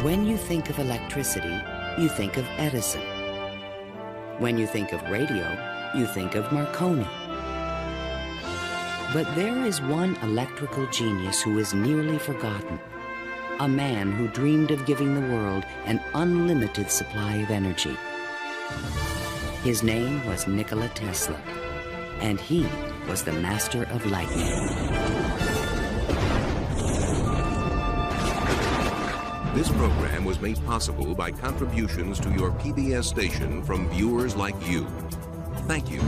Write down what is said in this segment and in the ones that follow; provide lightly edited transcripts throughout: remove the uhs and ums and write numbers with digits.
When you think of electricity, you think of Edison. When you think of radio, you think of Marconi. But there is one electrical genius who is nearly forgotten. A man who dreamed of giving the world an unlimited supply of energy. His name was Nikola Tesla, and he was the master of lightning. This program was made possible by contributions to your PBS station from viewers like you. Thank you.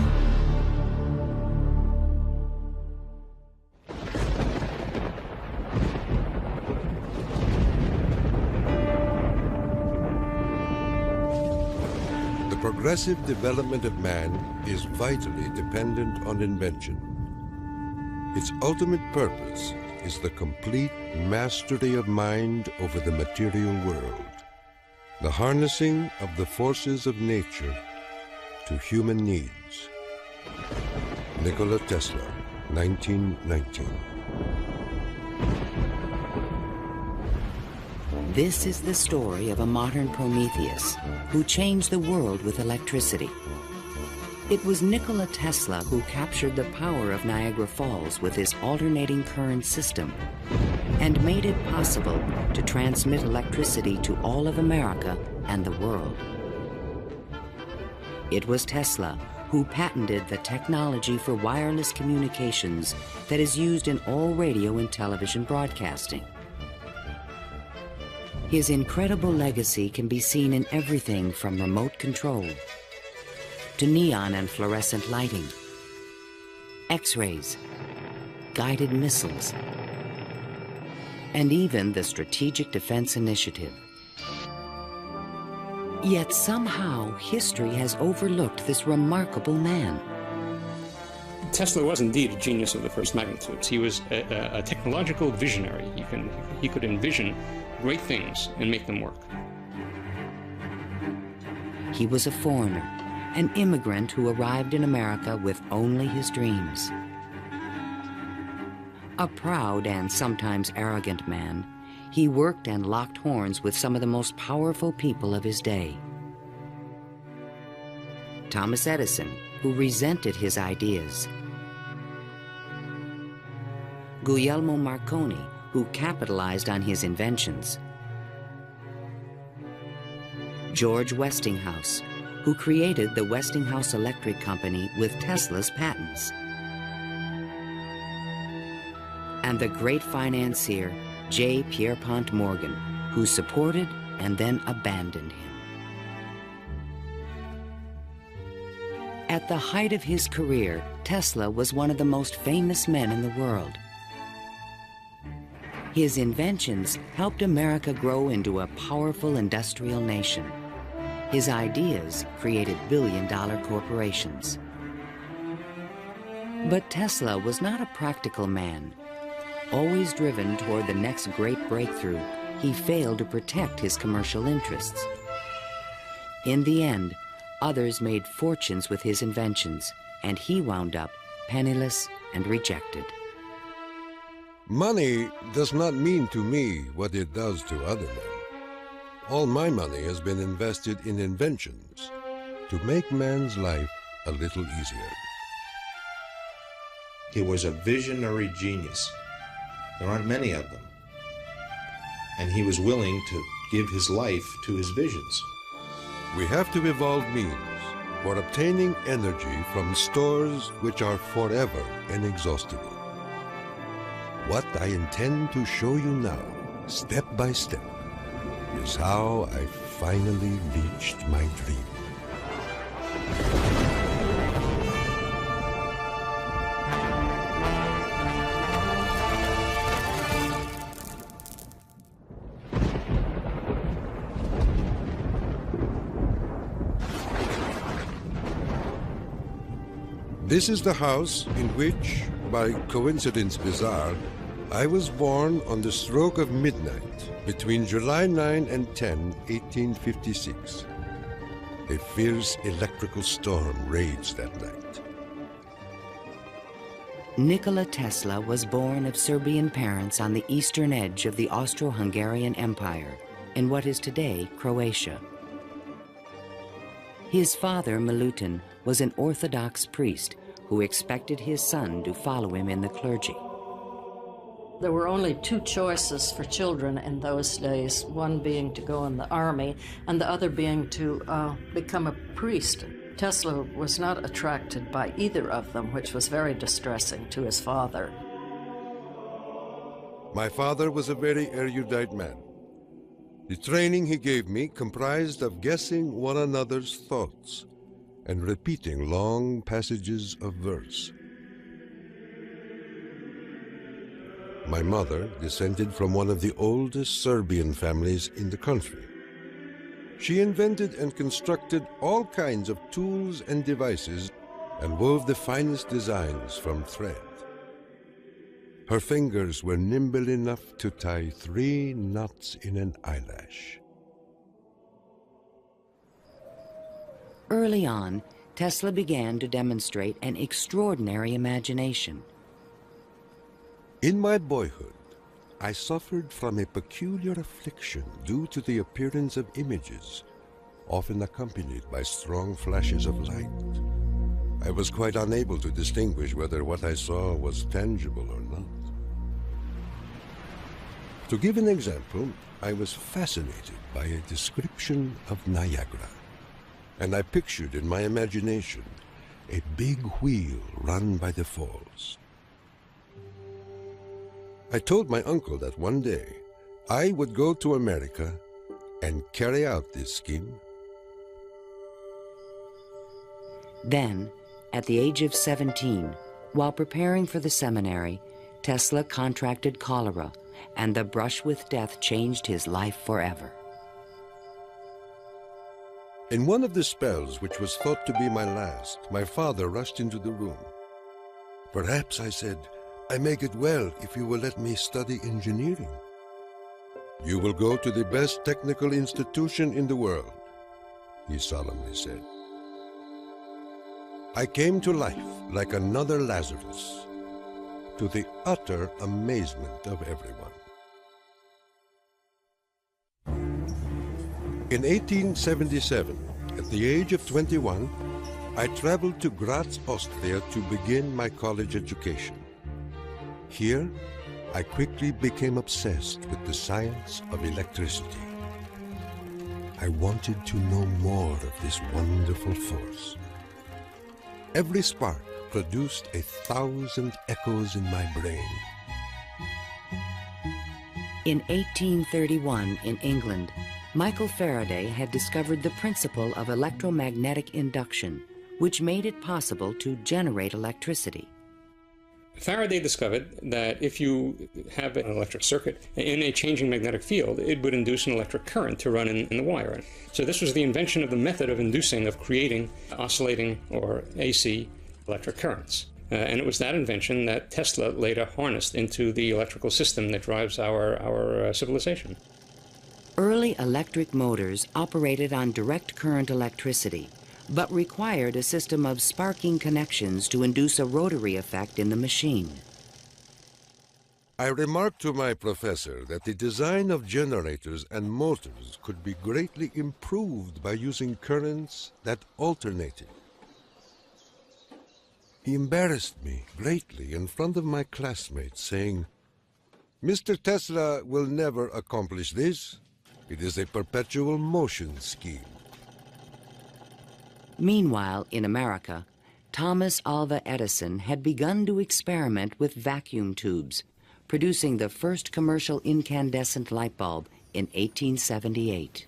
The progressive development of man is vitally dependent on invention. Its ultimate purpose is the complete mastery of mind over the material world, the harnessing of the forces of nature to human needs. Nikola Tesla, 1919. This is the story of a modern Prometheus who changed the world with electricity. It was Nikola Tesla who captured the power of Niagara Falls with his alternating current system and made it possible to transmit electricity to all of America and the world. It was Tesla who patented the technology for wireless communications that is used in all radio and television broadcasting. His incredible legacy can be seen in everything from remote control to neon and fluorescent lighting, X-rays, guided missiles, and even the Strategic Defense Initiative. Yet somehow history has overlooked this remarkable man. Tesla was indeed a genius of the first magnitude. He was a technological visionary. He could envision great things and make them work. He was a foreigner, an immigrant who arrived in America with only his dreams. A proud and sometimes arrogant man, he worked and locked horns with some of the most powerful people of his day. Thomas Edison, who resented his ideas. Guglielmo Marconi, who capitalized on his inventions. George Westinghouse, who created the Westinghouse Electric Company with Tesla's patents. And the great financier, J. Pierpont Morgan, who supported and then abandoned him. At the height of his career, Tesla was one of the most famous men in the world. His inventions helped America grow into a powerful industrial nation. His ideas created billion-dollar corporations. But Tesla was not a practical man. Always driven toward the next great breakthrough, he failed to protect his commercial interests. In the end, others made fortunes with his inventions, and he wound up penniless and rejected. Money does not mean to me what it does to other men. All my money has been invested in inventions to make man's life a little easier. He was a visionary genius. There aren't many of them. And he was willing to give his life to his visions. We have to evolve means for obtaining energy from stores which are forever inexhaustible. What I intend to show you now, step by step, is how I finally reached my dream. This is the house in which, by coincidence bizarre, I was born on the stroke of midnight between July 9 and 10, 1856. A fierce electrical storm raged that night. Nikola Tesla was born of Serbian parents on the eastern edge of the Austro-Hungarian Empire in what is today Croatia. His father, Milutin, was an Orthodox priest who expected his son to follow him in the clergy. There were only two choices for children in those days, one being to go in the army and the other being to become a priest. Tesla was not attracted by either of them, which was very distressing to his father. My father was a very erudite man. The training he gave me comprised of guessing one another's thoughts and repeating long passages of verse. My mother descended from one of the oldest Serbian families in the country. She invented and constructed all kinds of tools and devices and wove the finest designs from thread. Her fingers were nimble enough to tie 3 knots in an eyelash. Early on, Tesla began to demonstrate an extraordinary imagination. In my boyhood, I suffered from a peculiar affliction due to the appearance of images, often accompanied by strong flashes of light. I was quite unable to distinguish whether what I saw was tangible or not. To give an example, I was fascinated by a description of Niagara, and I pictured in my imagination a big wheel run by the falls. I told my uncle that one day I would go to America and carry out this scheme. Then, at the age of 17, while preparing for the seminary, Tesla contracted cholera, and the brush with death changed his life forever. In one of the spells, which was thought to be my last, my father rushed into the room. "Perhaps," I said, "I may get well if you will let me study engineering." "You will go to the best technical institution in the world," he solemnly said. I came to life like another Lazarus, to the utter amazement of everyone. In 1877, at the age of 21, I traveled to Graz, Austria to begin my college education. Here, I quickly became obsessed with the science of electricity. I wanted to know more of this wonderful force. Every spark produced 1,000 echoes in my brain. In 1831, in England, Michael Faraday had discovered the principle of electromagnetic induction, which made it possible to generate electricity. Faraday discovered that if you have an electric circuit in a changing magnetic field, it would induce an electric current to run in the wire. So this was the invention of the method of creating oscillating or AC electric currents. And it was that invention that Tesla later harnessed into the electrical system that drives our civilization. Early electric motors operated on direct current electricity, but required a system of sparking connections to induce a rotary effect in the machine. I remarked to my professor that the design of generators and motors could be greatly improved by using currents that alternated. He embarrassed me greatly in front of my classmates, saying, "Mr. Tesla will never accomplish this. It is a perpetual motion scheme." Meanwhile, in America, Thomas Alva Edison had begun to experiment with vacuum tubes, producing the first commercial incandescent light bulb in 1878.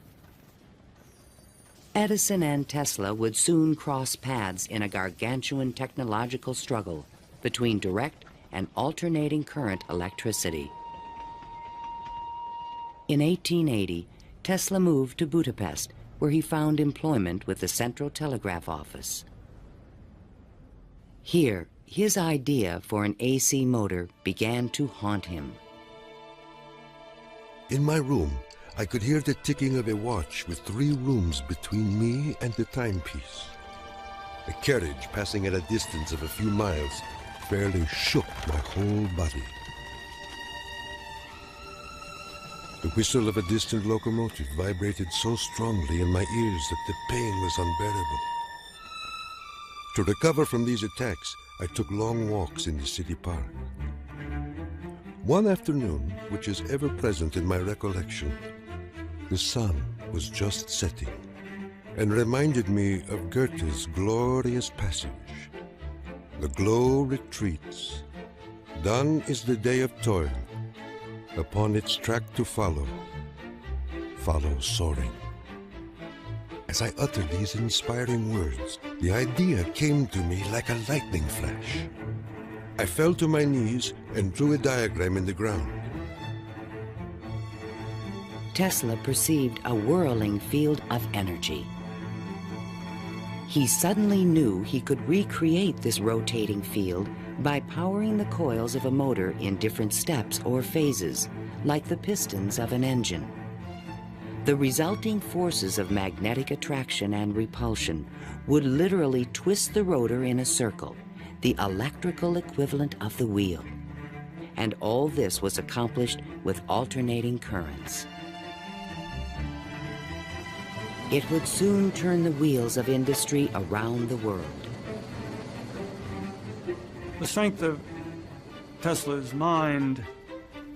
Edison and Tesla would soon cross paths in a gargantuan technological struggle between direct and alternating current electricity. In 1880, Tesla moved to Budapest, where he found employment with the Central Telegraph Office. Here, his idea for an AC motor began to haunt him. In my room, I could hear the ticking of a watch with 3 rooms between me and the timepiece. A carriage passing at a distance of a few miles fairly shook my whole body. The whistle of a distant locomotive vibrated so strongly in my ears that the pain was unbearable. To recover from these attacks, I took long walks in the city park. One afternoon, which is ever present in my recollection, the sun was just setting and reminded me of Goethe's glorious passage. The glow retreats. Done is the day of toil. Upon its track to follow soaring. As I uttered these inspiring words, the idea came to me like a lightning flash. I fell to my knees and drew a diagram in the ground. Tesla perceived a whirling field of energy. He suddenly knew he could recreate this rotating field by powering the coils of a motor in different steps or phases, like the pistons of an engine. The resulting forces of magnetic attraction and repulsion would literally twist the rotor in a circle, the electrical equivalent of the wheel. And all this was accomplished with alternating currents. It would soon turn the wheels of industry around the world. The strength of Tesla's mind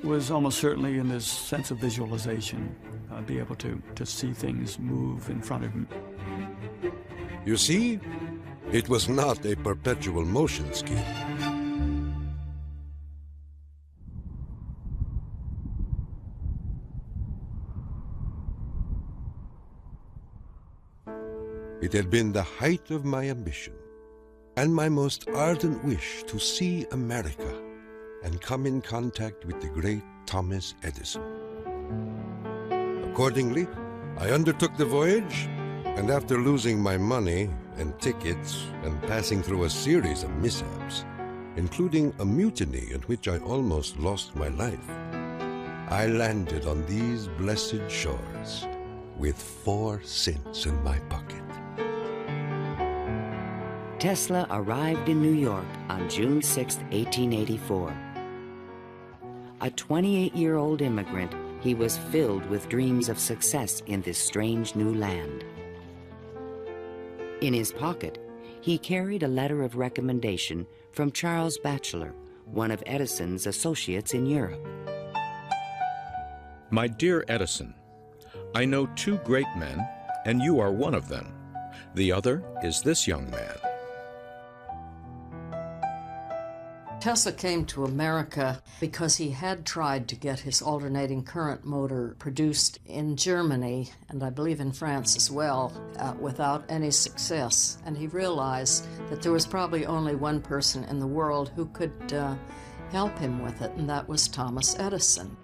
was almost certainly in this sense of visualization, be able to see things move in front of him. You see, it was not a perpetual motion scheme. It had been the height of my ambition and my most ardent wish to see America and come in contact with the great Thomas Edison. Accordingly, I undertook the voyage, and after losing my money and tickets and passing through a series of mishaps, including a mutiny in which I almost lost my life, I landed on these blessed shores with 4 cents in my pocket. Tesla arrived in New York on June 6, 1884. A 28-year-old immigrant, he was filled with dreams of success in this strange new land. In his pocket, he carried a letter of recommendation from Charles Batchelor, one of Edison's associates in Europe. My dear Edison, I know 2 great men, and you are one of them. The other is this young man. Tesla came to America because he had tried to get his alternating current motor produced in Germany, and I believe in France as well, without any success. And he realized that there was probably only one person in the world who could help him with it, and that was Thomas Edison.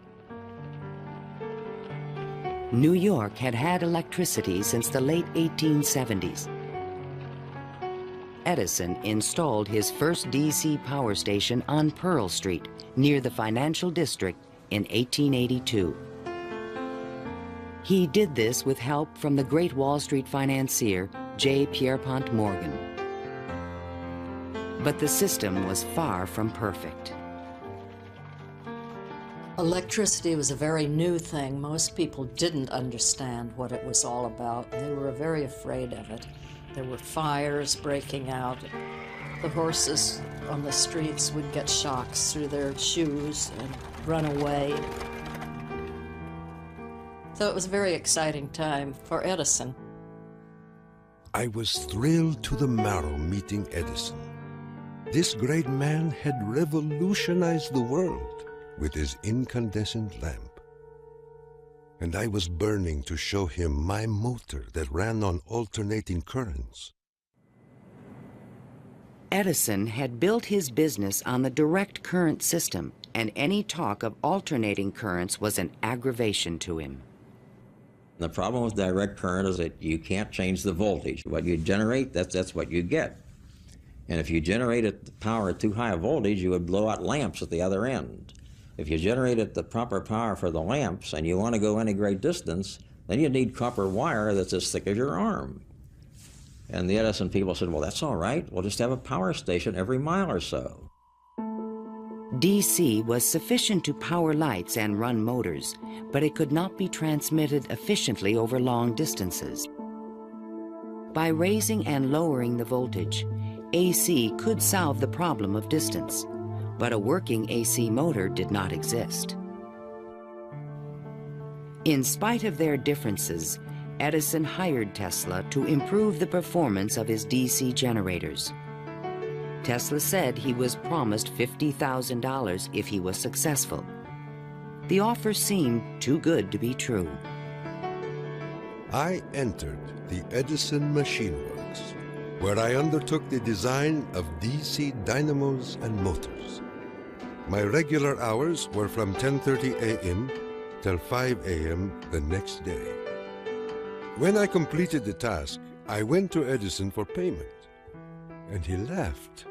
New York had had electricity since the late 1870s. Edison installed his first DC power station on Pearl Street, near the financial district, in 1882. He did this with help from the great Wall Street financier, J. Pierpont Morgan. But the system was far from perfect. Electricity was a very new thing. Most people didn't understand what it was all about. They were very afraid of it. There were fires breaking out. The horses on the streets would get shocks through their shoes and run away. So it was a very exciting time for Edison. I was thrilled to the marrow meeting Edison. This great man had revolutionized the world with his incandescent lamp. And I was burning to show him my motor that ran on alternating currents. Edison had built his business on the direct current system, and any talk of alternating currents was an aggravation to him. The problem with direct current is that you can't change the voltage. What you generate, that's what you get. And if you generated the power at too high a voltage, you would blow out lamps at the other end. If you generated the proper power for the lamps and you want to go any great distance, then you need copper wire that's as thick as your arm. And the Edison people said, well, that's all right. We'll just have a power station every mile or so. DC was sufficient to power lights and run motors, but it could not be transmitted efficiently over long distances. By raising and lowering the voltage, AC could solve the problem of distance, but a working AC motor did not exist. In spite of their differences, Edison hired Tesla to improve the performance of his DC generators. Tesla said he was promised $50,000 if he was successful. The offer seemed too good to be true. I entered the Edison Machine Works, where I undertook the design of DC dynamos and motors. My regular hours were from 10:30 a.m. till 5 a.m. the next day. When I completed the task, I went to Edison for payment, and he laughed.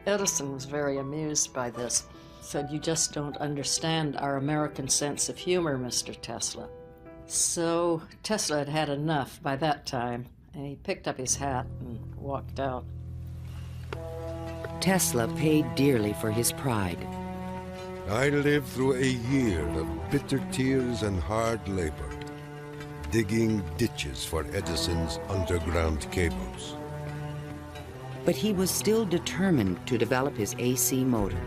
Edison was very amused by this. Said, "You just don't understand our American sense of humor, Mr. Tesla." So Tesla had had enough by that time, and he picked up his hat and walked out. Tesla paid dearly for his pride. I lived through a year of bitter tears and hard labor, digging ditches for Edison's underground cables. But he was still determined to develop his AC motor.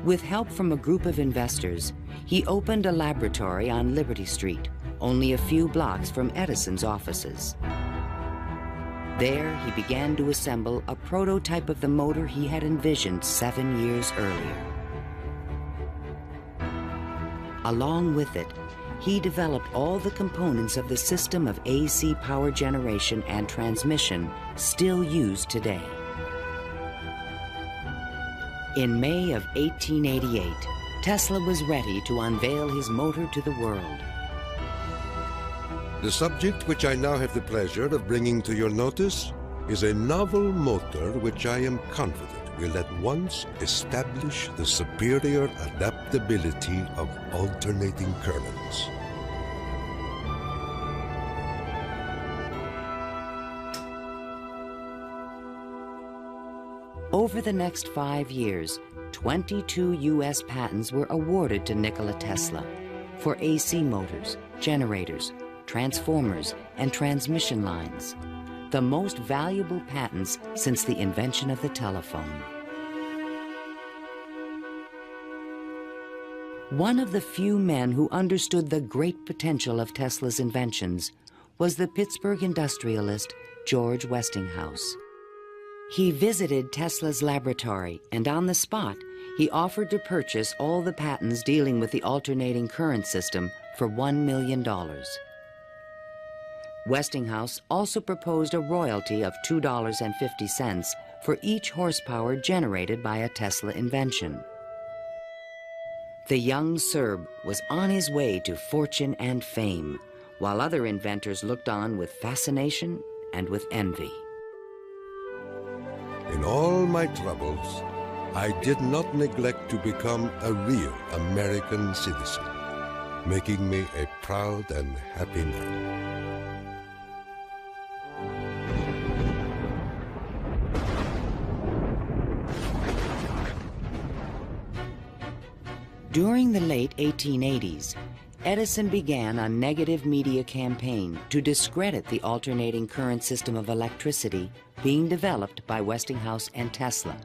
With help from a group of investors, he opened a laboratory on Liberty Street, only a few blocks from Edison's offices. There, he began to assemble a prototype of the motor he had envisioned 7 years earlier. Along with it, he developed all the components of the system of AC power generation and transmission still used today. In May of 1888, Tesla was ready to unveil his motor to the world. The subject which I now have the pleasure of bringing to your notice is a novel motor which I am confident will at once establish the superior adaptability of alternating currents. Over the next 5 years, 22 U.S. patents were awarded to Nikola Tesla for AC motors, generators, transformers, and transmission lines, the most valuable patents since the invention of the telephone. One of the few men who understood the great potential of Tesla's inventions was the Pittsburgh industrialist George Westinghouse. He visited Tesla's laboratory, and on the spot, he offered to purchase all the patents dealing with the alternating current system for $1 million. Westinghouse also proposed a royalty of $2.50 for each horsepower generated by a Tesla invention. The young Serb was on his way to fortune and fame, while other inventors looked on with fascination and with envy. In all my troubles, I did not neglect to become a real American citizen, making me a proud and happy man. During the late 1880s, Edison began a negative media campaign to discredit the alternating current system of electricity being developed by Westinghouse and Tesla.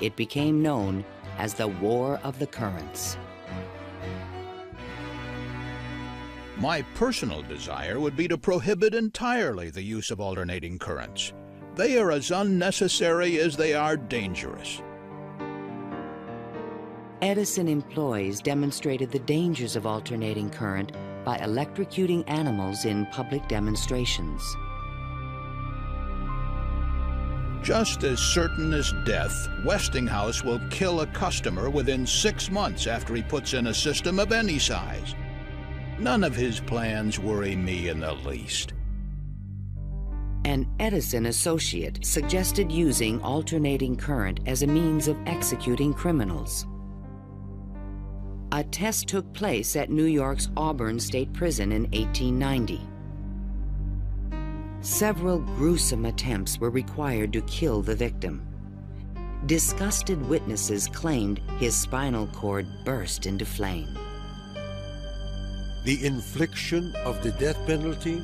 It became known as the War of the Currents. My personal desire would be to prohibit entirely the use of alternating currents. They are as unnecessary as they are dangerous. Edison employees demonstrated the dangers of alternating current by electrocuting animals in public demonstrations. Just as certain as death, Westinghouse will kill a customer within 6 months after he puts in a system of any size. None of his plans worry me in the least. An Edison associate suggested using alternating current as a means of executing criminals. A test took place at New York's Auburn State Prison in 1890. Several gruesome attempts were required to kill the victim. disgusted witnesses claimed his spinal cord burst into flame. The infliction of the death penalty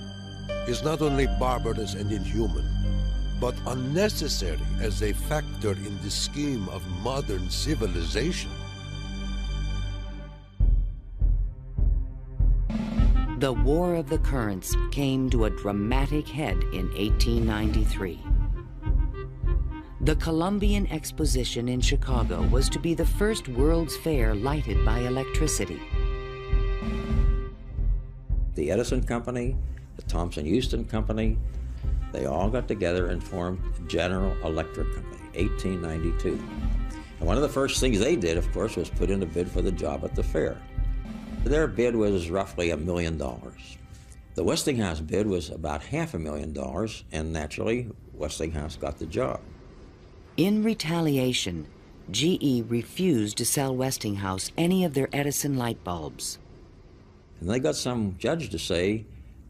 is not only barbarous and inhuman, but unnecessary as a factor in the scheme of modern civilization. The War of the Currents came to a dramatic head in 1893. The Columbian Exposition in Chicago was to be the first World's Fair lighted by electricity. The Edison Company, the Thomson-Houston Company, they all got together and formed General Electric Company, 1892. And one of the first things they did, of course, was put in a bid for the job at the fair. Their bid was roughly $1 million. The Westinghouse bid was about $500,000, and naturally, Westinghouse got the job. In retaliation, GE refused to sell Westinghouse any of their Edison light bulbs. And they got some judge to say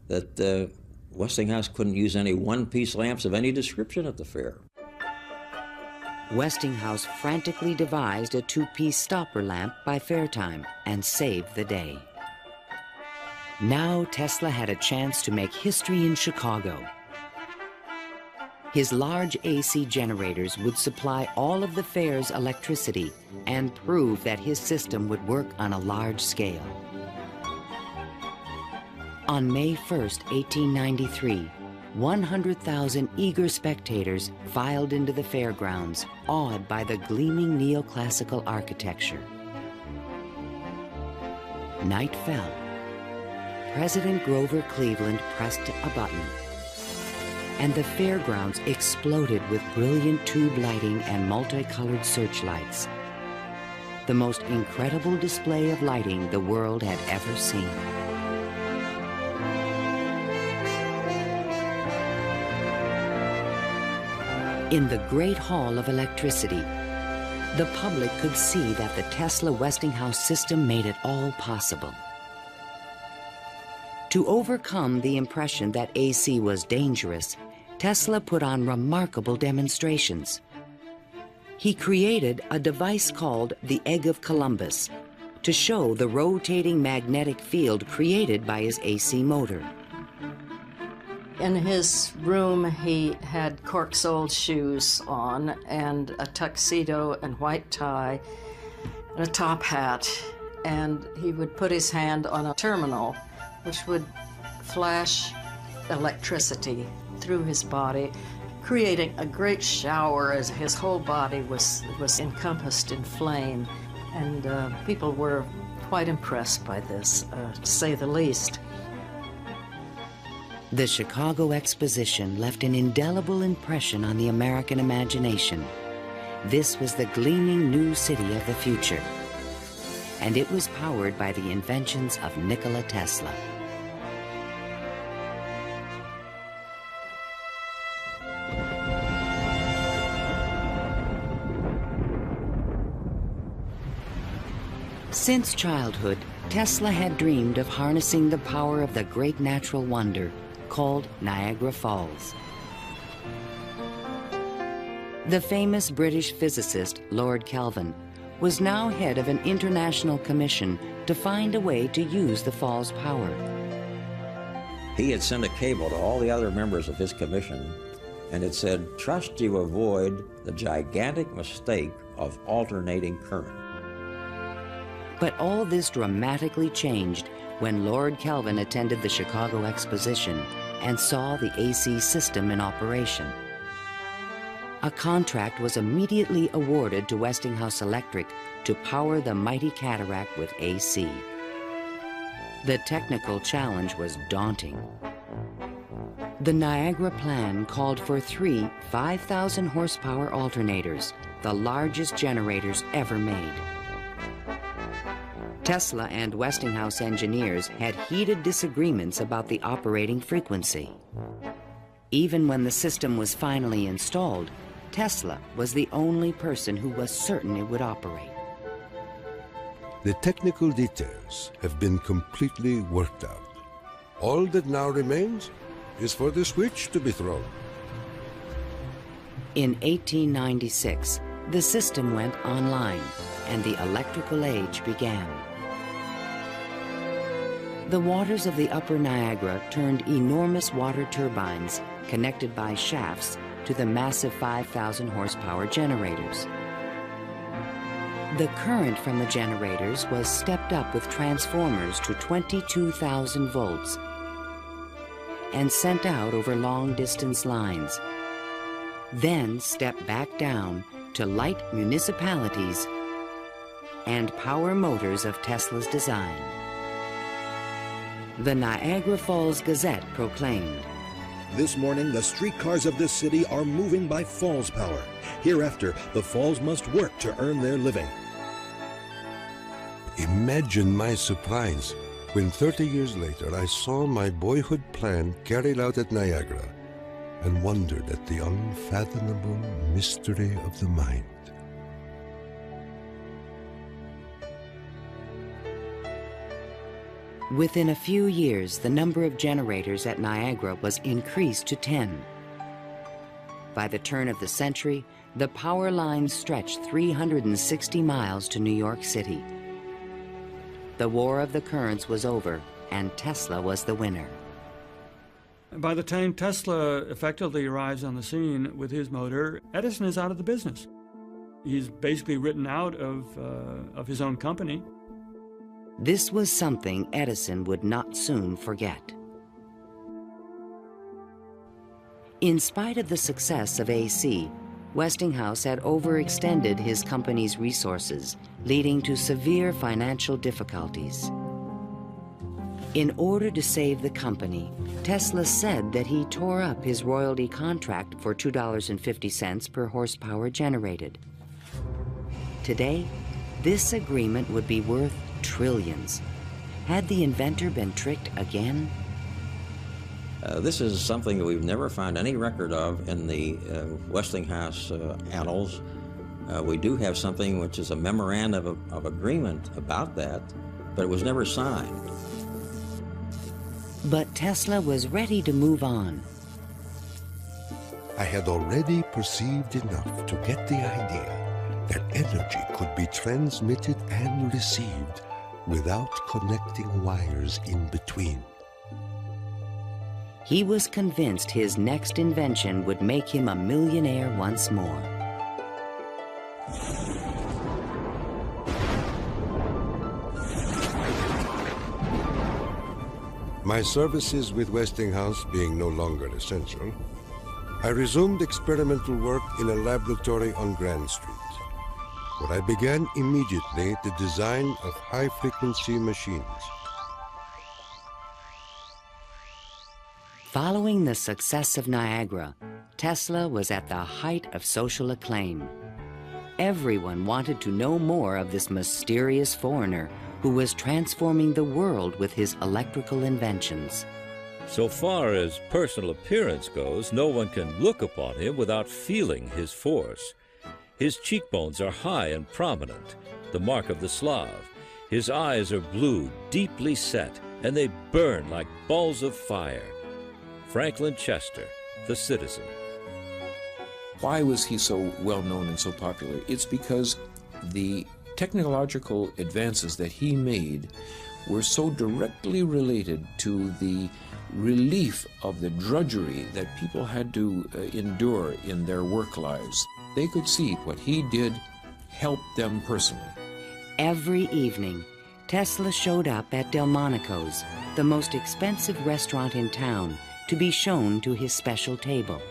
that Westinghouse couldn't use any one-piece lamps of any description at the fair. Westinghouse frantically devised a two-piece stopper lamp by fair time and saved the day. Now Tesla had a chance to make history in Chicago. His large AC generators would supply all of the fair's electricity and prove that his system would work on a large scale. On May 1st, 1893, 100,000 eager spectators filed into the fairgrounds, awed by the gleaming neoclassical architecture. Night fell. President Grover Cleveland pressed a button, and the fairgrounds exploded with brilliant tube lighting and multicolored searchlights. The most incredible display of lighting the world had ever seen. In the Great Hall of Electricity, the public could see that the Tesla-Westinghouse system made it all possible. To overcome the impression that AC was dangerous, Tesla put on remarkable demonstrations. He created a device called the Egg of Columbus to show the rotating magnetic field created by his AC motor. In his room, he had cork-soled shoes on and a tuxedo and white tie and a top hat, and he would put his hand on a terminal which would flash electricity through his body, creating a great shower as his whole body was encompassed in flame. And people were quite impressed by this, to say the least. The Chicago Exposition left an indelible impression on the American imagination. This was the gleaming new city of the future, and it was powered by the inventions of Nikola Tesla. Since childhood, Tesla had dreamed of harnessing the power of the great natural wonder called Niagara Falls. The famous British physicist Lord Kelvin was now head of an international commission to find a way to use the fall's power. He had sent a cable to all the other members of his commission, and it said, "Trust you avoid the gigantic mistake of alternating current." But all this dramatically changed when Lord Kelvin attended the Chicago Exposition and saw the AC system in operation. A contract was immediately awarded to Westinghouse Electric to power the mighty cataract with AC. The technical challenge was daunting. The Niagara plan called for 3 5,000 horsepower alternators, the largest generators ever made. Tesla and Westinghouse engineers had heated disagreements about the operating frequency. Even when the system was finally installed, Tesla was the only person who was certain it would operate. The technical details have been completely worked out. All that now remains is for the switch to be thrown. In 1896, The system went online, and the electrical age began. The waters of the upper Niagara turned enormous water turbines connected by shafts to the massive 5,000 horsepower generators. The current from the generators was stepped up with transformers to 22,000 volts and sent out over long-distance lines, then stepped back down to light municipalities and power motors of Tesla's design. The Niagara Falls Gazette proclaimed, "This morning, the streetcars of this city are moving by Falls power. Hereafter, the Falls must work to earn their living." Imagine my surprise when 30 years later I saw my boyhood plan carried out at Niagara and wondered at the unfathomable mystery of the mind. Within a few years, the number of generators at Niagara was increased to 10. By the turn of the century, the power lines stretched 360 miles to New York City. The War of the Currents was over, and Tesla was the winner. By the time Tesla effectively arrives on the scene with his motor, Edison is out of the business. He's basically written out of his own company. This was something Edison would not soon forget. In spite of the success of AC, Westinghouse had overextended his company's resources, leading to severe financial difficulties. In order to save the company, Tesla said that he tore up his royalty contract for $2.50 per horsepower generated. Today, this agreement would be worth trillions. Had the inventor been tricked again? This is something that we've never found any record of in the Westinghouse annals. We do have something which is a memorandum of agreement about that, but it was never signed. But Tesla was ready to move on. I had already perceived enough to get the idea that energy could be transmitted and received without connecting wires in between. He was convinced his next invention would make him a millionaire once more. My services with Westinghouse being no longer essential, I resumed experimental work in a laboratory on Grand Street, where I began immediately the design of high-frequency machines. Following the success of Niagara, Tesla was at the height of social acclaim. Everyone wanted to know more of this mysterious foreigner who was transforming the world with his electrical inventions. So far as personal appearance goes, no one can look upon him without feeling his force. His cheekbones are high and prominent, the mark of the Slav. His eyes are blue, deeply set, and they burn like balls of fire. Franklin Chester, the Citizen. Why was he so well known and so popular? It's because the technological advances that he made were so directly related to the relief of the drudgery that people had to endure in their work lives. They could see what he did helped them personally. Every evening, Tesla showed up at Delmonico's, the most expensive restaurant in town, to be shown to his special table.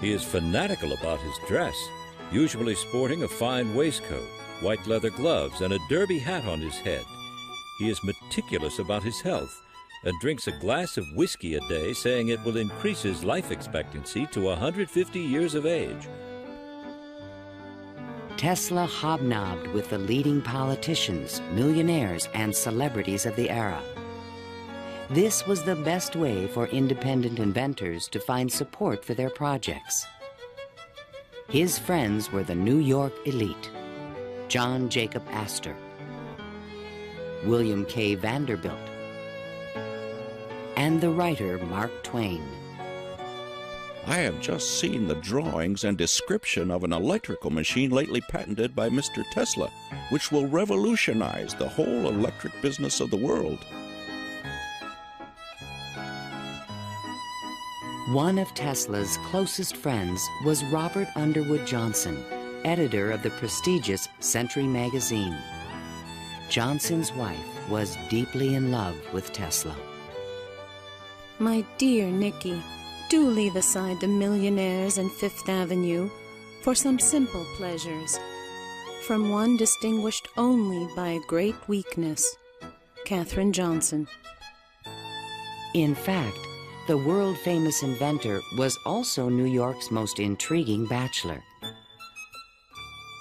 He is fanatical about his dress, usually sporting a fine waistcoat, white leather gloves, and a derby hat on his head. He is meticulous about his health and drinks a glass of whiskey a day, saying it will increase his life expectancy to 150 years of age. Tesla hobnobbed with the leading politicians, millionaires, and celebrities of the era. This was the best way for independent inventors to find support for their projects. His friends were the New York elite: John Jacob Astor, William K. Vanderbilt, and the writer Mark Twain. I have just seen the drawings and description of an electrical machine lately patented by Mr. Tesla, which will revolutionize the whole electric business of the world. One of Tesla's closest friends was Robert Underwood Johnson, editor of the prestigious Century magazine. Johnson's wife was deeply in love with Tesla. My dear Nicky, do leave aside the millionaires and Fifth Avenue for some simple pleasures. From one distinguished only by a great weakness, Katherine Johnson. In fact, the world-famous inventor was also New York's most intriguing bachelor.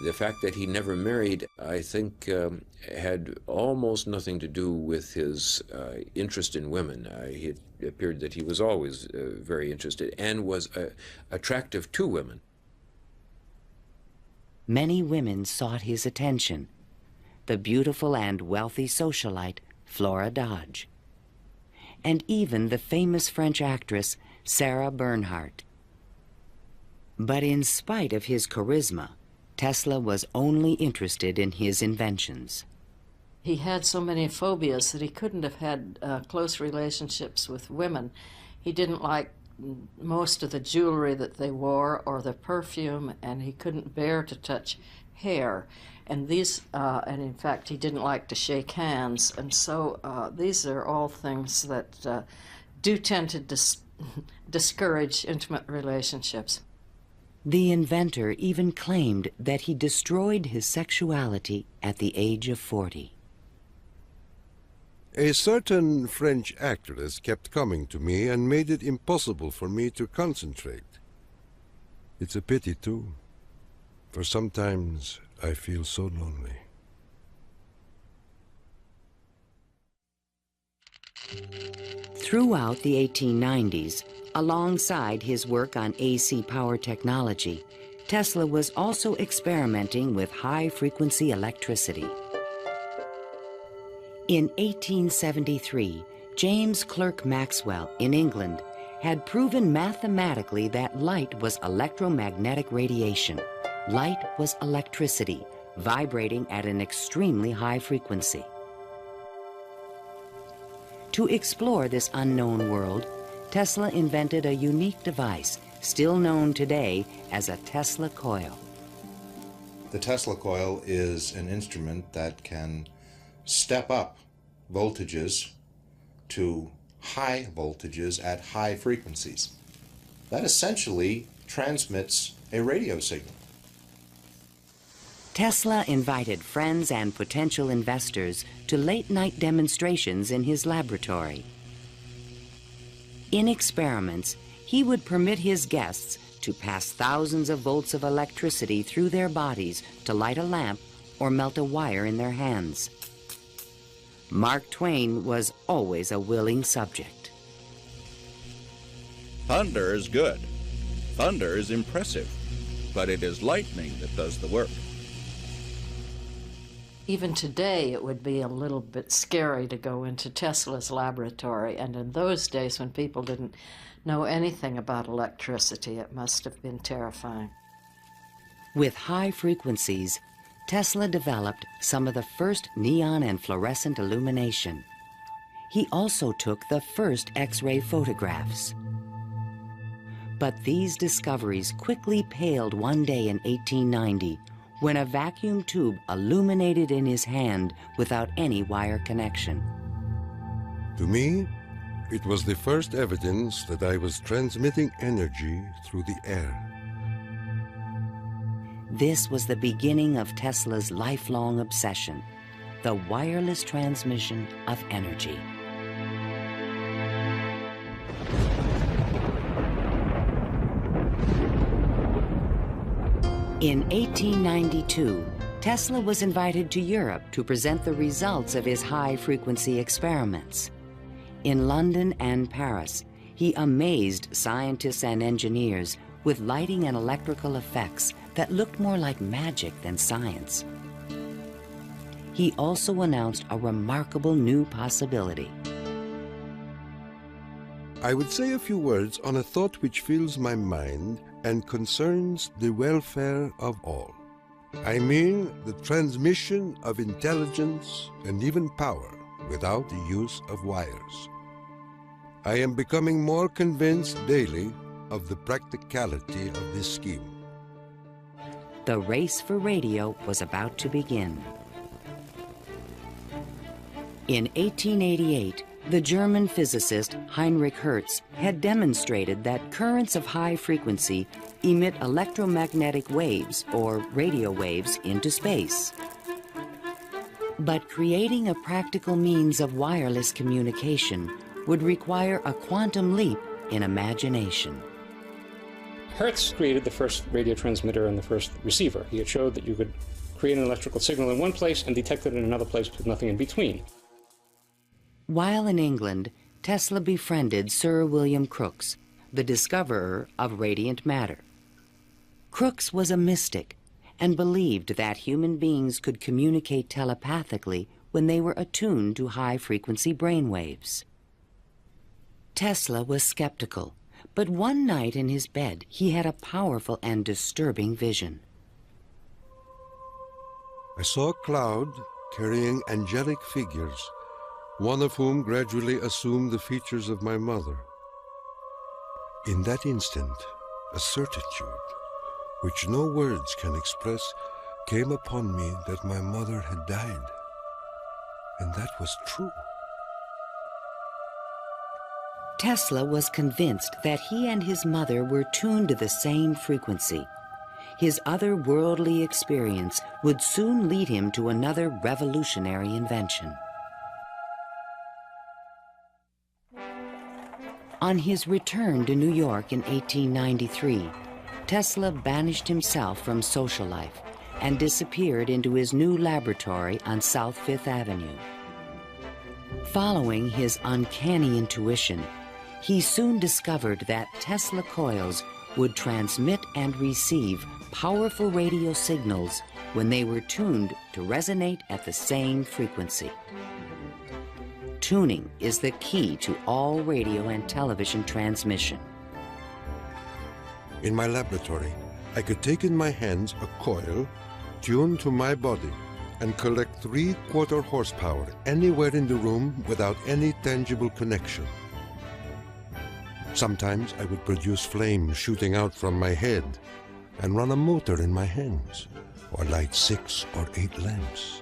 The fact that he never married, I think, had almost nothing to do with his interest in women. It appeared that he was always very interested and was attractive to women. Many women sought his attention. The beautiful and wealthy socialite, Flora Dodge, and even the famous French actress, Sarah Bernhardt. But in spite of his charisma, Tesla was only interested in his inventions. He had so many phobias that he couldn't have had close relationships with women. He didn't like most of the jewelry that they wore or the perfume, and he couldn't bear to touch hair. And and in fact, he didn't like to shake hands. And so these are all things that do tend to discourage intimate relationships. The inventor even claimed that he destroyed his sexuality at the age of 40. A certain French actress kept coming to me and made it impossible for me to concentrate. It's a pity, too, for sometimes I feel so lonely. Throughout the 1890s, alongside his work on AC power technology, Tesla was also experimenting with high-frequency electricity. In 1873, James Clerk Maxwell in England had proven mathematically that light was electromagnetic radiation. Light was electricity, vibrating at an extremely high frequency. To explore this unknown world, Tesla invented a unique device, still known today as a Tesla coil. The Tesla coil is an instrument that can step up voltages to high voltages at high frequencies. That essentially transmits a radio signal. Tesla invited friends and potential investors to late-night demonstrations in his laboratory. In experiments, he would permit his guests to pass thousands of volts of electricity through their bodies to light a lamp or melt a wire in their hands. Mark Twain was always a willing subject. Thunder is good. Thunder is impressive. But it is lightning that does the work. Even today, it would be a little bit scary to go into Tesla's laboratory, and in those days when people didn't know anything about electricity, it must have been terrifying. With high frequencies, Tesla developed some of the first neon and fluorescent illumination. He also took the first X-ray photographs. But these discoveries quickly paled one day in 1890 when a vacuum tube illuminated in his hand without any wire connection. To me, it was the first evidence that I was transmitting energy through the air. This was the beginning of Tesla's lifelong obsession, the wireless transmission of energy. In 1892, Tesla was invited to Europe to present the results of his high-frequency experiments. In London and Paris, he amazed scientists and engineers with lighting and electrical effects that looked more like magic than science. He also announced a remarkable new possibility. I would say a few words on a thought which fills my mind and concerns the welfare of all. I mean the transmission of intelligence and even power without the use of wires. I am becoming more convinced daily of the practicality of this scheme. The race for radio was about to begin. In 1888, the German physicist Heinrich Hertz had demonstrated that currents of high frequency emit electromagnetic waves, or radio waves, into space. But creating a practical means of wireless communication would require a quantum leap in imagination. Hertz created the first radio transmitter and the first receiver. He had showed that you could create an electrical signal in one place and detect it in another place with nothing in between. While in England, Tesla befriended Sir William Crookes, the discoverer of radiant matter. Crookes was a mystic and believed that human beings could communicate telepathically when they were attuned to high-frequency brainwaves. Tesla was skeptical, but one night in his bed he had a powerful and disturbing vision. I saw a cloud carrying angelic figures, one of whom gradually assumed the features of my mother. In that instant, a certitude, which no words can express, came upon me that my mother had died. And that was true. Tesla was convinced that he and his mother were tuned to the same frequency. His otherworldly experience would soon lead him to another revolutionary invention. On his return to New York in 1893, Tesla banished himself from social life and disappeared into his new laboratory on South Fifth Avenue. Following his uncanny intuition, he soon discovered that Tesla coils would transmit and receive powerful radio signals when they were tuned to resonate at the same frequency. Tuning is the key to all radio and television transmission. In my laboratory, I could take in my hands a coil tuned to my body and collect 3/4 horsepower anywhere in the room without any tangible connection. Sometimes I would produce flame shooting out from my head and run a motor in my hands, or light 6 or 8 lamps.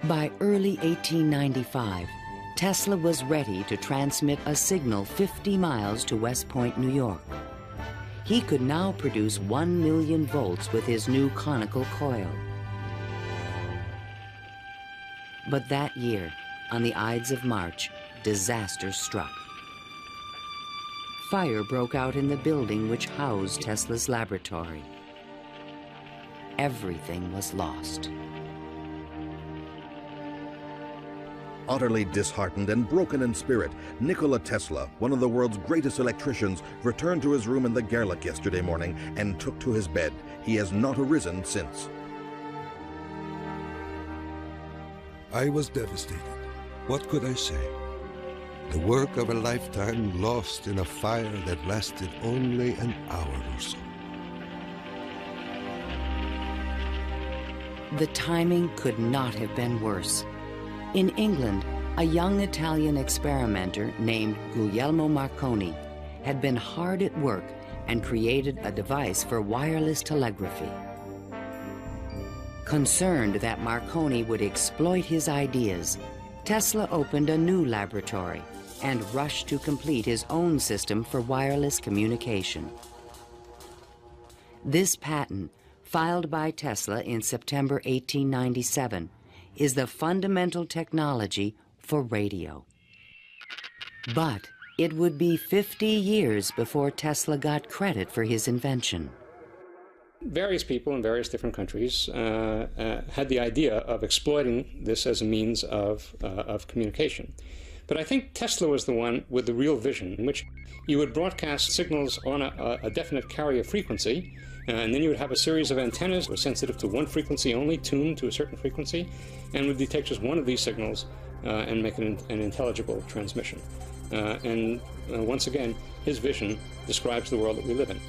By early 1895, Tesla was ready to transmit a signal 50 miles to West Point, New York. He could now produce 1 million volts with his new conical coil. But that year, on the Ides of March, disaster struck. Fire broke out in the building which housed Tesla's laboratory. Everything was lost. Utterly disheartened and broken in spirit, Nikola Tesla, one of the world's greatest electricians, returned to his room in the Gerlach yesterday morning and took to his bed. He has not arisen since. I was devastated. What could I say? The work of a lifetime lost in a fire that lasted only an hour or so. The timing could not have been worse. In England, a young Italian experimenter named Guglielmo Marconi had been hard at work and created a device for wireless telegraphy. Concerned that Marconi would exploit his ideas, Tesla opened a new laboratory and rushed to complete his own system for wireless communication. This patent, filed by Tesla in September 1897, is the fundamental technology for radio. But it would be 50 years before Tesla got credit for his invention. Various people in various different countries had the idea of exploiting this as a means of communication. But I think Tesla was the one with the real vision, in which you would broadcast signals on a definite carrier frequency, and then you would have a series of antennas that were sensitive to one frequency only, tuned to a certain frequency, and would detect just one of these signals and make it an intelligible transmission. and once again, his vision describes the world that we live in.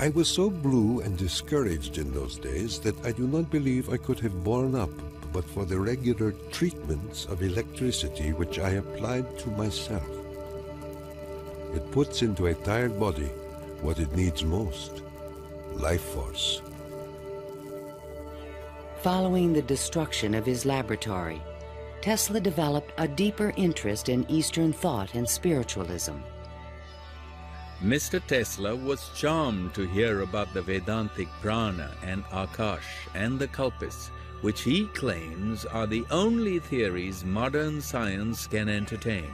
I was so blue and discouraged in those days that I do not believe I could have borne up but for the regular treatments of electricity which I applied to myself. It puts into a tired body what it needs most, life force. Following the destruction of his laboratory, Tesla developed a deeper interest in Eastern thought and spiritualism. Mr. Tesla was charmed to hear about the Vedantic prana and Akash and the Kalpis, which he claims are the only theories modern science can entertain.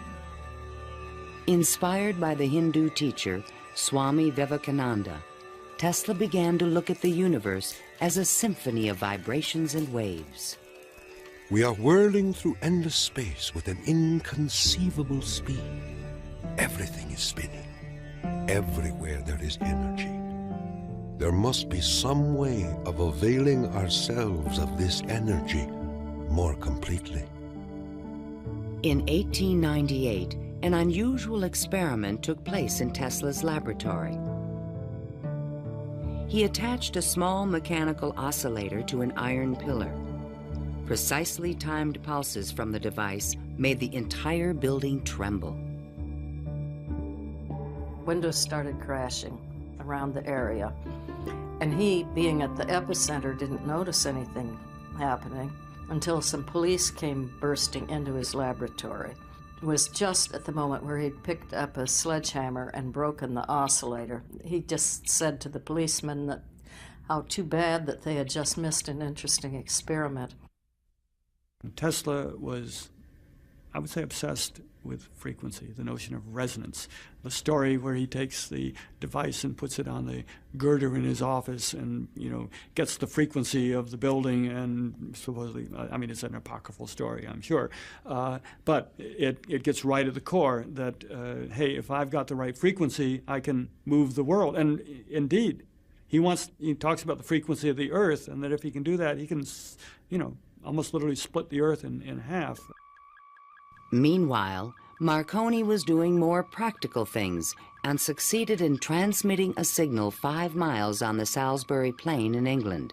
Inspired by the Hindu teacher Swami Vivekananda, Tesla began to look at the universe as a symphony of vibrations and waves. We are whirling through endless space with an inconceivable speed. Everything is spinning. Everywhere there is energy. There must be some way of availing ourselves of this energy more completely. In 1898, an unusual experiment took place in Tesla's laboratory. He attached a small mechanical oscillator to an iron pillar. Precisely timed pulses from the device made the entire building tremble. Windows started crashing around the area, and he, being at the epicenter, didn't notice anything happening until some police came bursting into his laboratory. It was just at the moment where he'd picked up a sledgehammer and broken the oscillator. He just said to the policemen that how too bad that they had just missed an interesting experiment. Tesla was, I would say, obsessed with frequency, the notion of resonance. The story where he takes the device and puts it on the girder in his office and, gets the frequency of the building and supposedly, it's an apocryphal story, I'm sure, but it gets right at the core that, hey, if I've got the right frequency, I can move the world. And indeed, he talks about the frequency of the Earth, and that if he can do that, he can, almost literally split the Earth in half. Meanwhile, Marconi was doing more practical things and succeeded in transmitting a signal 5 miles on the Salisbury Plain in England.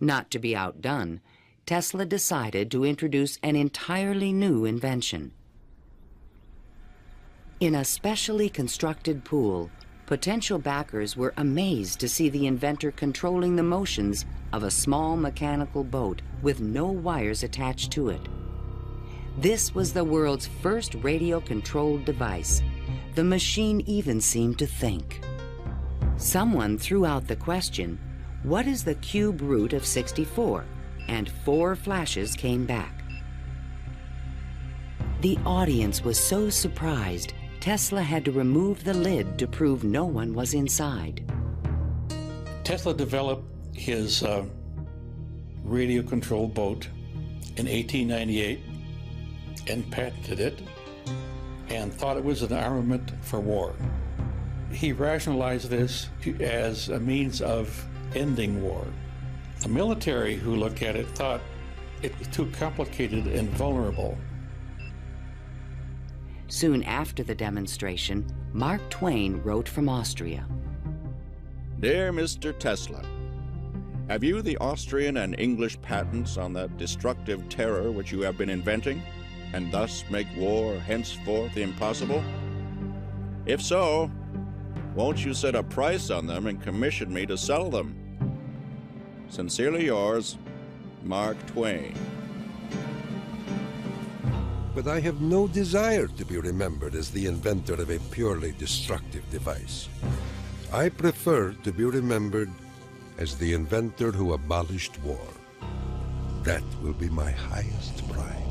Not to be outdone, Tesla decided to introduce an entirely new invention. In a specially constructed pool, potential backers were amazed to see the inventor controlling the motions of a small mechanical boat with no wires attached to it. This was the world's first radio-controlled device. The machine even seemed to think. Someone threw out the question, what is the cube root of 64? And 4 flashes came back. The audience was so surprised, Tesla had to remove the lid to prove no one was inside. Tesla developed his radio-controlled boat in 1898 and patented it and thought it was an armament for war. He rationalized this as a means of ending war. The military who looked at it thought it was too complicated and vulnerable. Soon after the demonstration, Mark Twain wrote from Austria. Dear Mr. Tesla, have you the Austrian and English patents on that destructive terror which you have been inventing, and thus make war henceforth impossible? If so, won't you set a price on them and commission me to sell them? Sincerely yours, Mark Twain. But I have no desire to be remembered as the inventor of a purely destructive device. I prefer to be remembered as the inventor who abolished war. That will be my highest pride.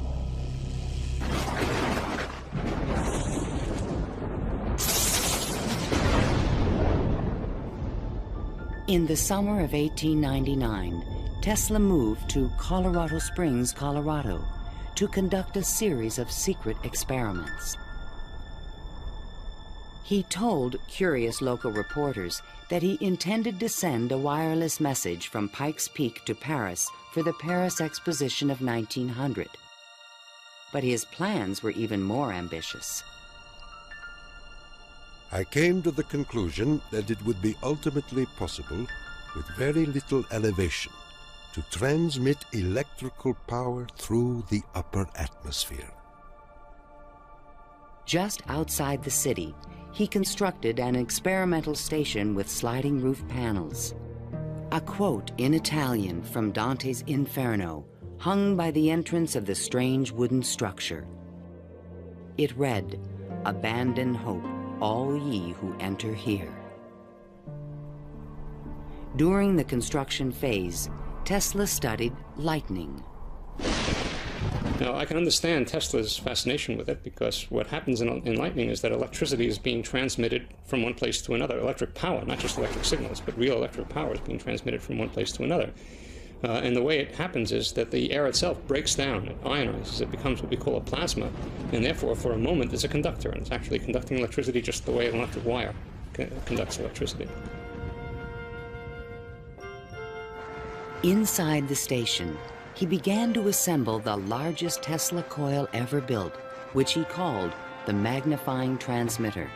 In the summer of 1899, Tesla moved to Colorado Springs, Colorado, to conduct a series of secret experiments. He told curious local reporters that he intended to send a wireless message from Pikes Peak to Paris for the Paris Exposition of 1900. But his plans were even more ambitious. I came to the conclusion that it would be ultimately possible, with very little elevation, to transmit electrical power through the upper atmosphere. Just outside the city, he constructed an experimental station with sliding roof panels. A quote in Italian from Dante's Inferno hung by the entrance of the strange wooden structure. It read, "Abandon hope, all ye who enter here." During the construction phase, Tesla studied lightning. Now, I can understand Tesla's fascination with it, because what happens in lightning is that electricity is being transmitted from one place to another. Electric power, not just electric signals, but real electric power is being transmitted from one place to another. And the way it happens is that the air itself breaks down, it ionizes, it becomes what we call a plasma, and therefore, for a moment, it's a conductor, and it's actually conducting electricity just the way an electric wire conducts electricity. Inside the station, he began to assemble the largest Tesla coil ever built, which he called the magnifying transmitter.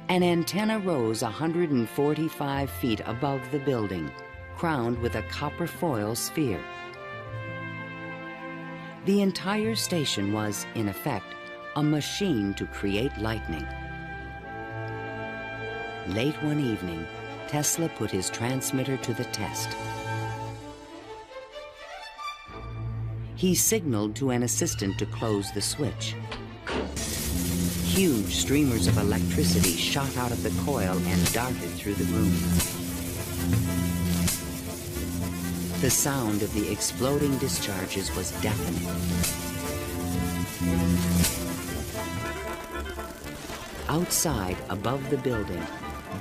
An antenna rose 145 feet above the building, crowned with a copper foil sphere. The entire station was, in effect, a machine to create lightning. Late one evening, Tesla put his transmitter to the test. He signaled to an assistant to close the switch. Huge streamers of electricity shot out of the coil and darted through the room. The sound of the exploding discharges was deafening. Outside, above the building,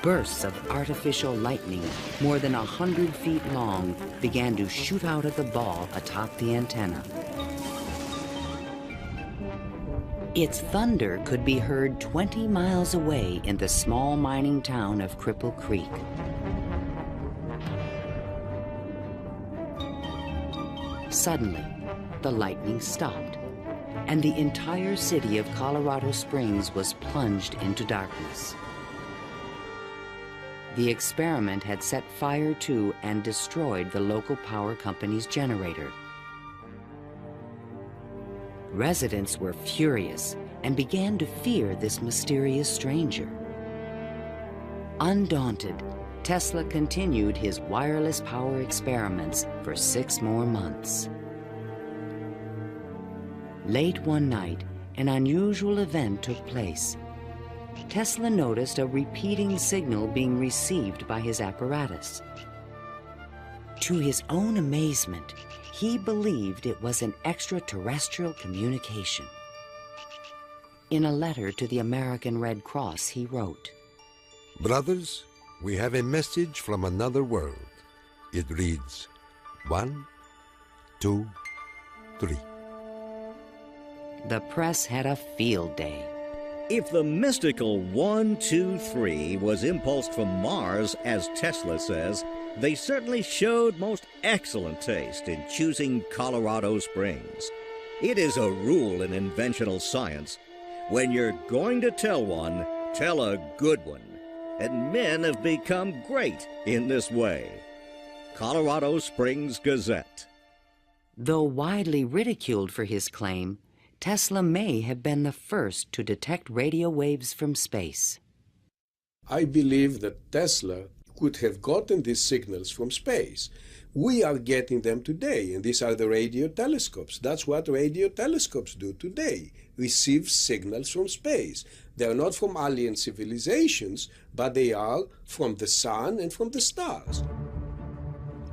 bursts of artificial lightning, more than 100 feet long, began to shoot out of the ball atop the antenna. Its thunder could be heard 20 miles away in the small mining town of Cripple Creek. Suddenly, the lightning stopped, and the entire city of Colorado Springs was plunged into darkness. The experiment had set fire to and destroyed the local power company's generator. Residents were furious and began to fear this mysterious stranger. Undaunted, Tesla continued his wireless power experiments for 6 more months. Late one night, an unusual event took place. Tesla noticed a repeating signal being received by his apparatus. To his own amazement, he believed it was an extraterrestrial communication. In a letter to the American Red Cross, he wrote, "Brothers, we have a message from another world. It reads, 1, 2, 3. The press had a field day. If the mystical 1, 2, 3 was impulsed from Mars, as Tesla says, they certainly showed most excellent taste in choosing Colorado Springs. It is a rule in inventional science. When you're going to tell one, tell a good one. And men have become great in this way. Colorado Springs Gazette. Though widely ridiculed for his claim, Tesla may have been the first to detect radio waves from space. I believe that Tesla could have gotten these signals from space. We are getting them today, and these are the radio telescopes. That's what radio telescopes do today, receive signals from space. They are not from alien civilizations, but they are from the sun and from the stars.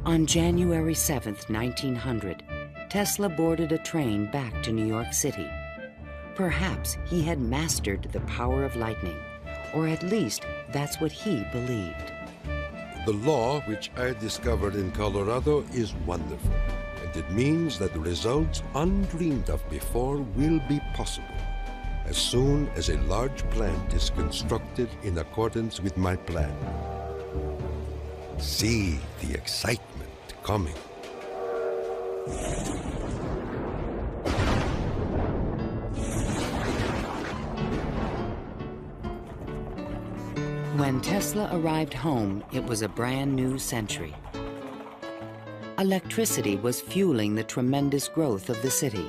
On January 7th, 1900, Tesla boarded a train back to New York City. Perhaps he had mastered the power of lightning, or at least that's what he believed. The law which I discovered in Colorado is wonderful, and it means that results undreamed of before will be possible. as soon as a large plant is constructed in accordance with my plan. See the excitement coming. When Tesla arrived home, it was a brand new century. Electricity was fueling the tremendous growth of the city.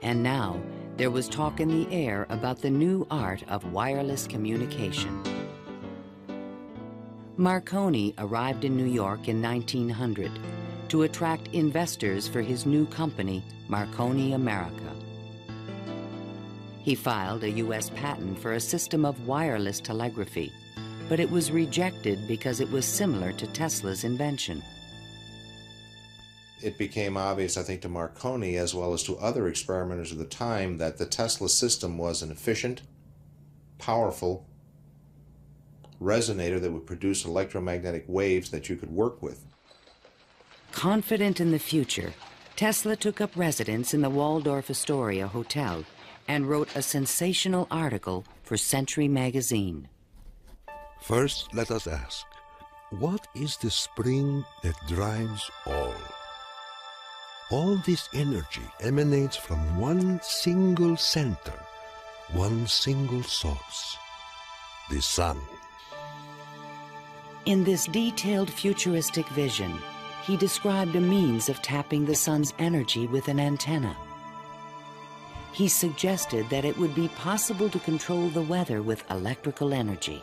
And now, there was talk in the air about the new art of wireless communication. Marconi arrived in New York in 1900 to attract investors for his new company, Marconi America. He filed a U.S. patent for a system of wireless telegraphy, but it was rejected because it was similar to Tesla's invention. It became obvious, I think, to Marconi as well as to other experimenters of the time that the Tesla system was an efficient, powerful resonator that would produce electromagnetic waves that you could work with. Confident in the future, Tesla took up residence in the Waldorf Astoria Hotel and wrote a sensational article for Century magazine. First, let us ask, what is the spring that drives all? All this energy emanates from one single center, one single source, the sun. In this detailed futuristic vision, he described a means of tapping the sun's energy with an antenna. He suggested that it would be possible to control the weather with electrical energy.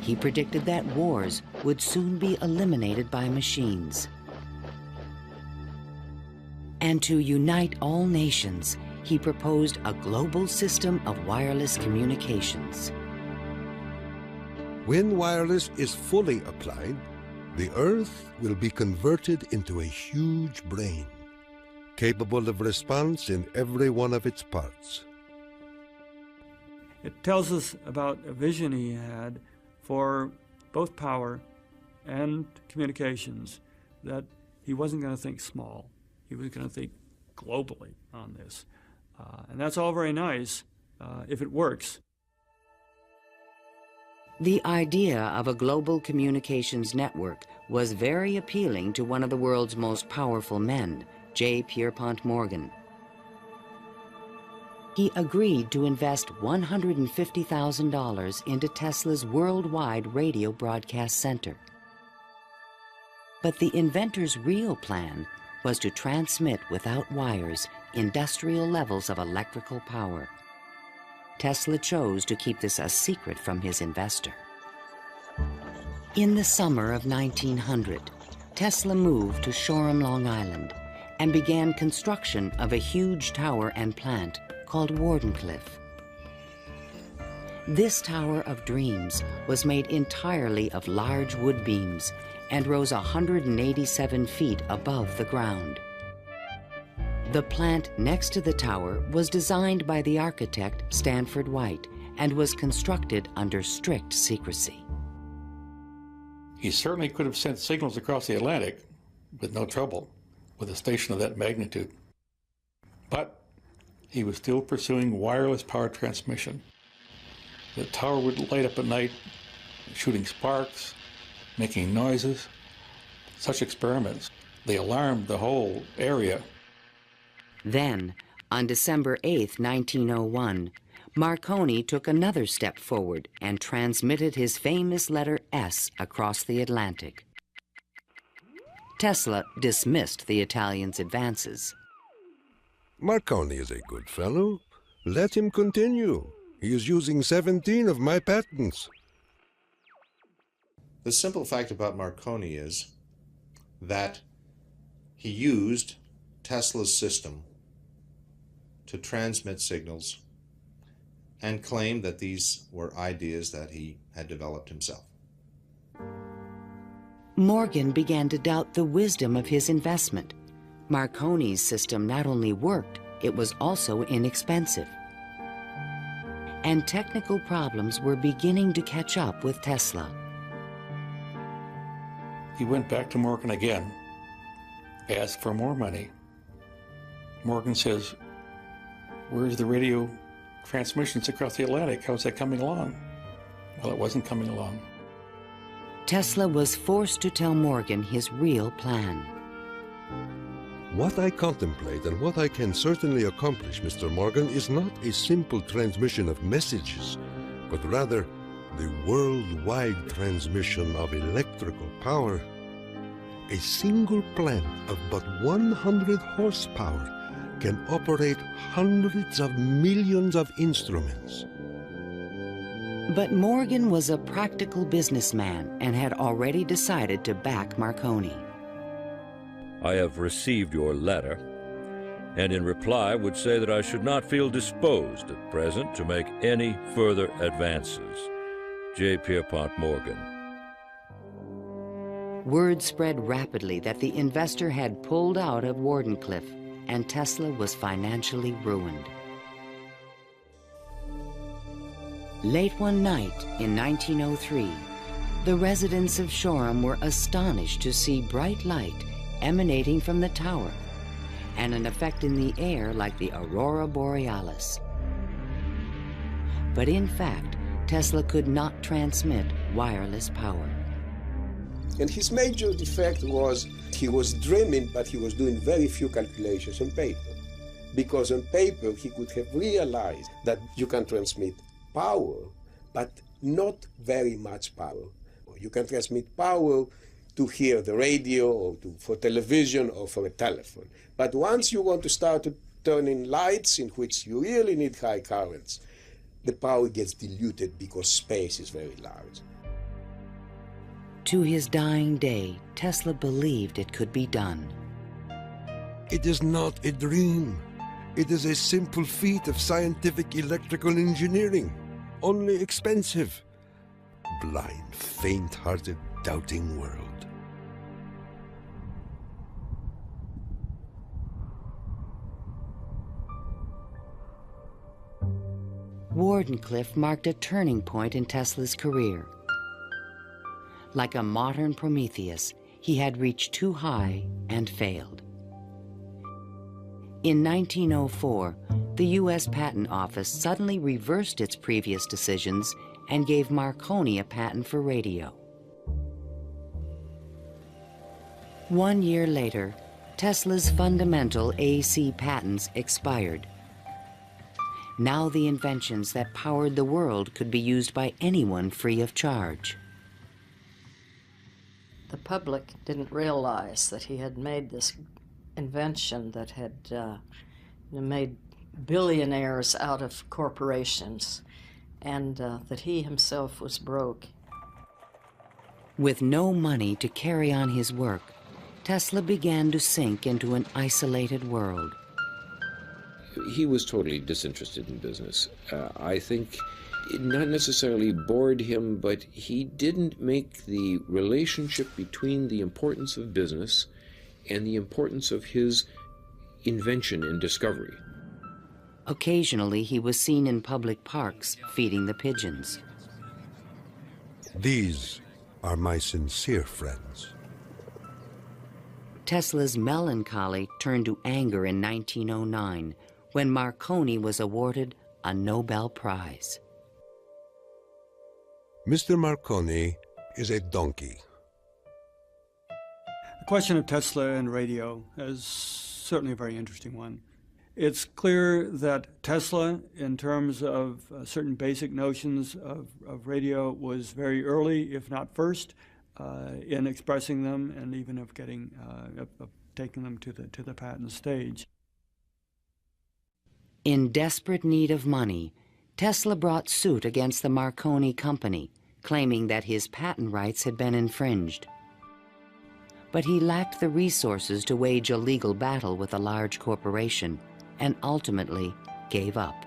He predicted that wars would soon be eliminated by machines. And to unite all nations, he proposed a global system of wireless communications. When wireless is fully applied, the Earth will be converted into a huge brain, capable of response in every one of its parts. It tells us about a vision he had for both power and communications, that he wasn't going to think small. He was going to think globally on this. And that's all very nice if it works. The idea of a global communications network was very appealing to one of the world's most powerful men, J. Pierpont Morgan. He agreed to invest $150,000 into Tesla's worldwide radio broadcast center. But the inventor's real plan was to transmit without wires industrial levels of electrical power. Tesla chose to keep this a secret from his investor. In the summer of 1900, Tesla moved to Shoreham, Long Island, and began construction of a huge tower and plant called Wardenclyffe. This Tower of Dreams was made entirely of large wood beams and rose 187 feet above the ground. The plant next to the tower was designed by the architect Stanford White and was constructed under strict secrecy. He certainly could have sent signals across the Atlantic with no trouble with a station of that magnitude. But he was still pursuing wireless power transmission. The tower would light up at night, shooting sparks, making noises. Such experiments, they alarmed the whole area. Then, on December 8, 1901, Marconi took another step forward and transmitted his famous letter S across the Atlantic. Tesla dismissed the Italian's advances. Marconi is a good fellow. Let him continue. He is using 17 of my patents. The simple fact about Marconi is that he used Tesla's system to transmit signals and claimed that these were ideas that he had developed himself. Morgan began to doubt the wisdom of his investment. Marconi's system not only worked, it was also inexpensive. And technical problems were beginning to catch up with Tesla. He went back to Morgan again, asked for more money. Morgan says, Where's the radio transmissions across the Atlantic? How's that coming along? Well, it wasn't coming along. Tesla was forced to tell Morgan his real plan. What I contemplate and what I can certainly accomplish, Mr. Morgan, is not a simple transmission of messages, but rather the worldwide transmission of electrical power. A single plant of but 100 horsepower can operate hundreds of millions of instruments. But Morgan was a practical businessman and had already decided to back Marconi. I have received your letter, and in reply would say that I should not feel disposed at present to make any further advances. J. Pierpont Morgan. Word spread rapidly that the investor had pulled out of Wardenclyffe, and Tesla was financially ruined. Late one night in 1903, the residents of Shoreham were astonished to see bright light emanating from the tower and an effect in the air like the aurora borealis. But in fact, Tesla could not transmit wireless power. And his major defect was he was dreaming, but he was doing very few calculations on paper. Because on paper, he could have realized that you can transmit power, but not very much power. You can transmit power to hear the radio or for television or for a telephone. But once you want to start to turn in lights in which you really need high currents, the power gets diluted because space is very large. To his dying day, Tesla believed it could be done. It is not a dream. It is a simple feat of scientific electrical engineering, only expensive. Blind, faint-hearted, doubting world. Wardenclyffe marked a turning point in Tesla's career. Like a modern Prometheus, he had reached too high and failed. In 1904, the U.S. Patent Office suddenly reversed its previous decisions and gave Marconi a patent for radio. 1 year later, Tesla's fundamental AC patents expired. Now the inventions that powered the world could be used by anyone free of charge. The public didn't realize that he had made this invention that had made billionaires out of corporations, and that he himself was broke. With no money to carry on his work, Tesla began to sink into an isolated world. He was totally disinterested in business. I think it not necessarily bored him, but he didn't make the relationship between the importance of business and the importance of his invention and discovery. Occasionally, he was seen in public parks feeding the pigeons. These are my sincere friends. Tesla's melancholy turned to anger in 1909 when Marconi was awarded a Nobel Prize. Mr. Marconi is a donkey. The question of Tesla and radio is certainly a very interesting one. It's clear that Tesla, in terms of certain basic notions of radio, was very early, if not first, in expressing them and even of getting of taking them to the patent stage. In desperate need of money, Tesla brought suit against the Marconi company, claiming that his patent rights had been infringed. But he lacked the resources to wage a legal battle with a large corporation, and ultimately gave up.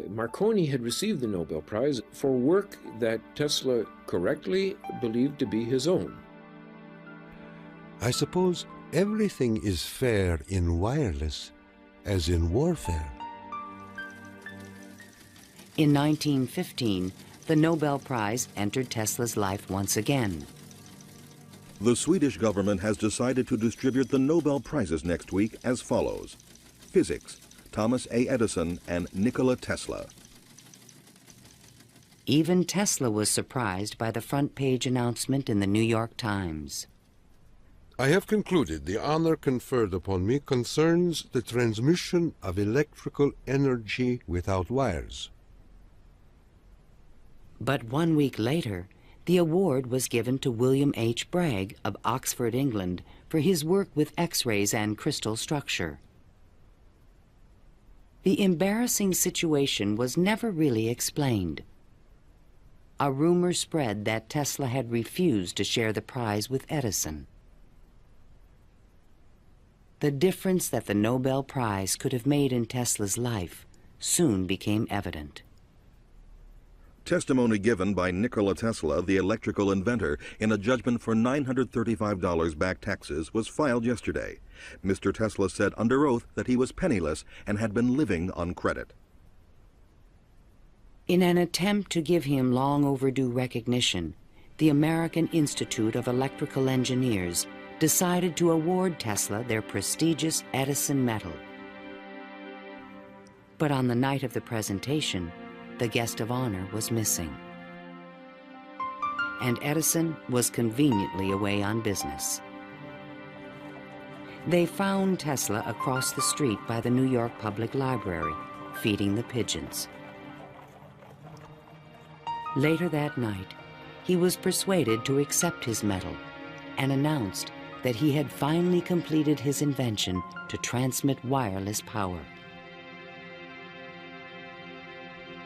Marconi had received the Nobel Prize for work that Tesla correctly believed to be his own. I suppose everything is fair in wireless as in warfare. In 1915, the Nobel Prize entered Tesla's life once again. The Swedish government has decided to distribute the Nobel Prizes next week as follows. Physics, Thomas A. Edison and Nikola Tesla. Even Tesla was surprised by the front-page announcement in the New York Times. I have concluded the honor conferred upon me concerns the transmission of electrical energy without wires. But 1 week later, the award was given to William H. Bragg of Oxford, England, for his work with X-rays and crystal structure. The embarrassing situation was never really explained. A rumor spread that Tesla had refused to share the prize with Edison. The difference that the Nobel Prize could have made in Tesla's life soon became evident. Testimony given by Nikola Tesla, the electrical inventor, in a judgment for $935 back taxes was filed yesterday. Mr. Tesla said under oath that he was penniless and had been living on credit. In an attempt to give him long overdue recognition, the American Institute of Electrical Engineers decided to award Tesla their prestigious Edison Medal. But on the night of the presentation, the guest of honor was missing. And Edison was conveniently away on business. They found Tesla across the street by the New York Public Library, feeding the pigeons. Later that night, he was persuaded to accept his medal and announced that he had finally completed his invention to transmit wireless power.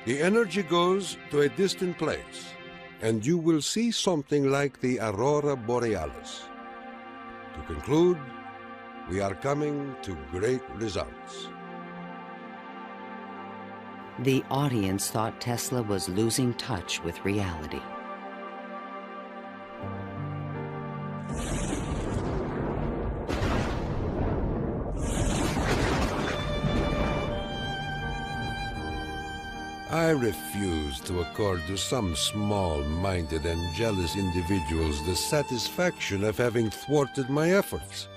The energy goes to a distant place, and you will see something like the aurora borealis. To conclude, we are coming to great results. The audience thought Tesla was losing touch with reality. I refuse to accord to some small-minded and jealous individuals the satisfaction of having thwarted my efforts.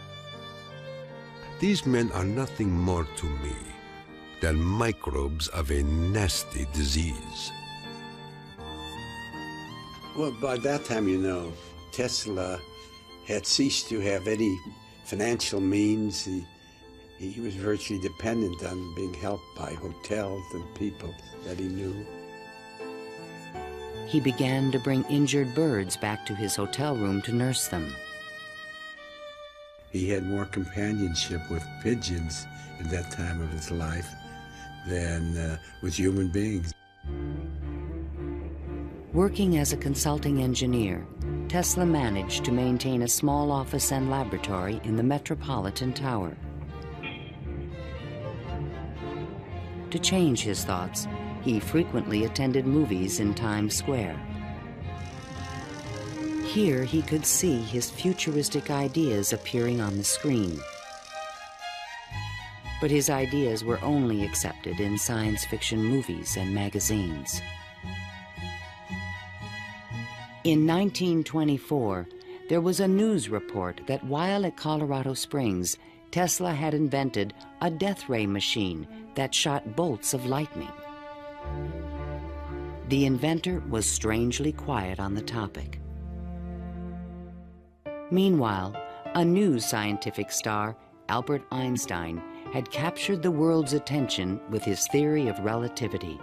These men are nothing more to me than microbes of a nasty disease. Well, by that time, you know, Tesla had ceased to have any financial means. He was virtually dependent on being helped by hotels and people that he knew. He began to bring injured birds back to his hotel room to nurse them. He had more companionship with pigeons at that time of his life than with human beings. Working as a consulting engineer, Tesla managed to maintain a small office and laboratory in the Metropolitan Tower. To change his thoughts, he frequently attended movies in Times Square. Here he could see his futuristic ideas appearing on the screen. But his ideas were only accepted in science fiction movies and magazines. In 1924, there was a news report that while at Colorado Springs, Tesla had invented a death ray machine that shot bolts of lightning. The inventor was strangely quiet on the topic. Meanwhile, a new scientific star, Albert Einstein, had captured the world's attention with his theory of relativity.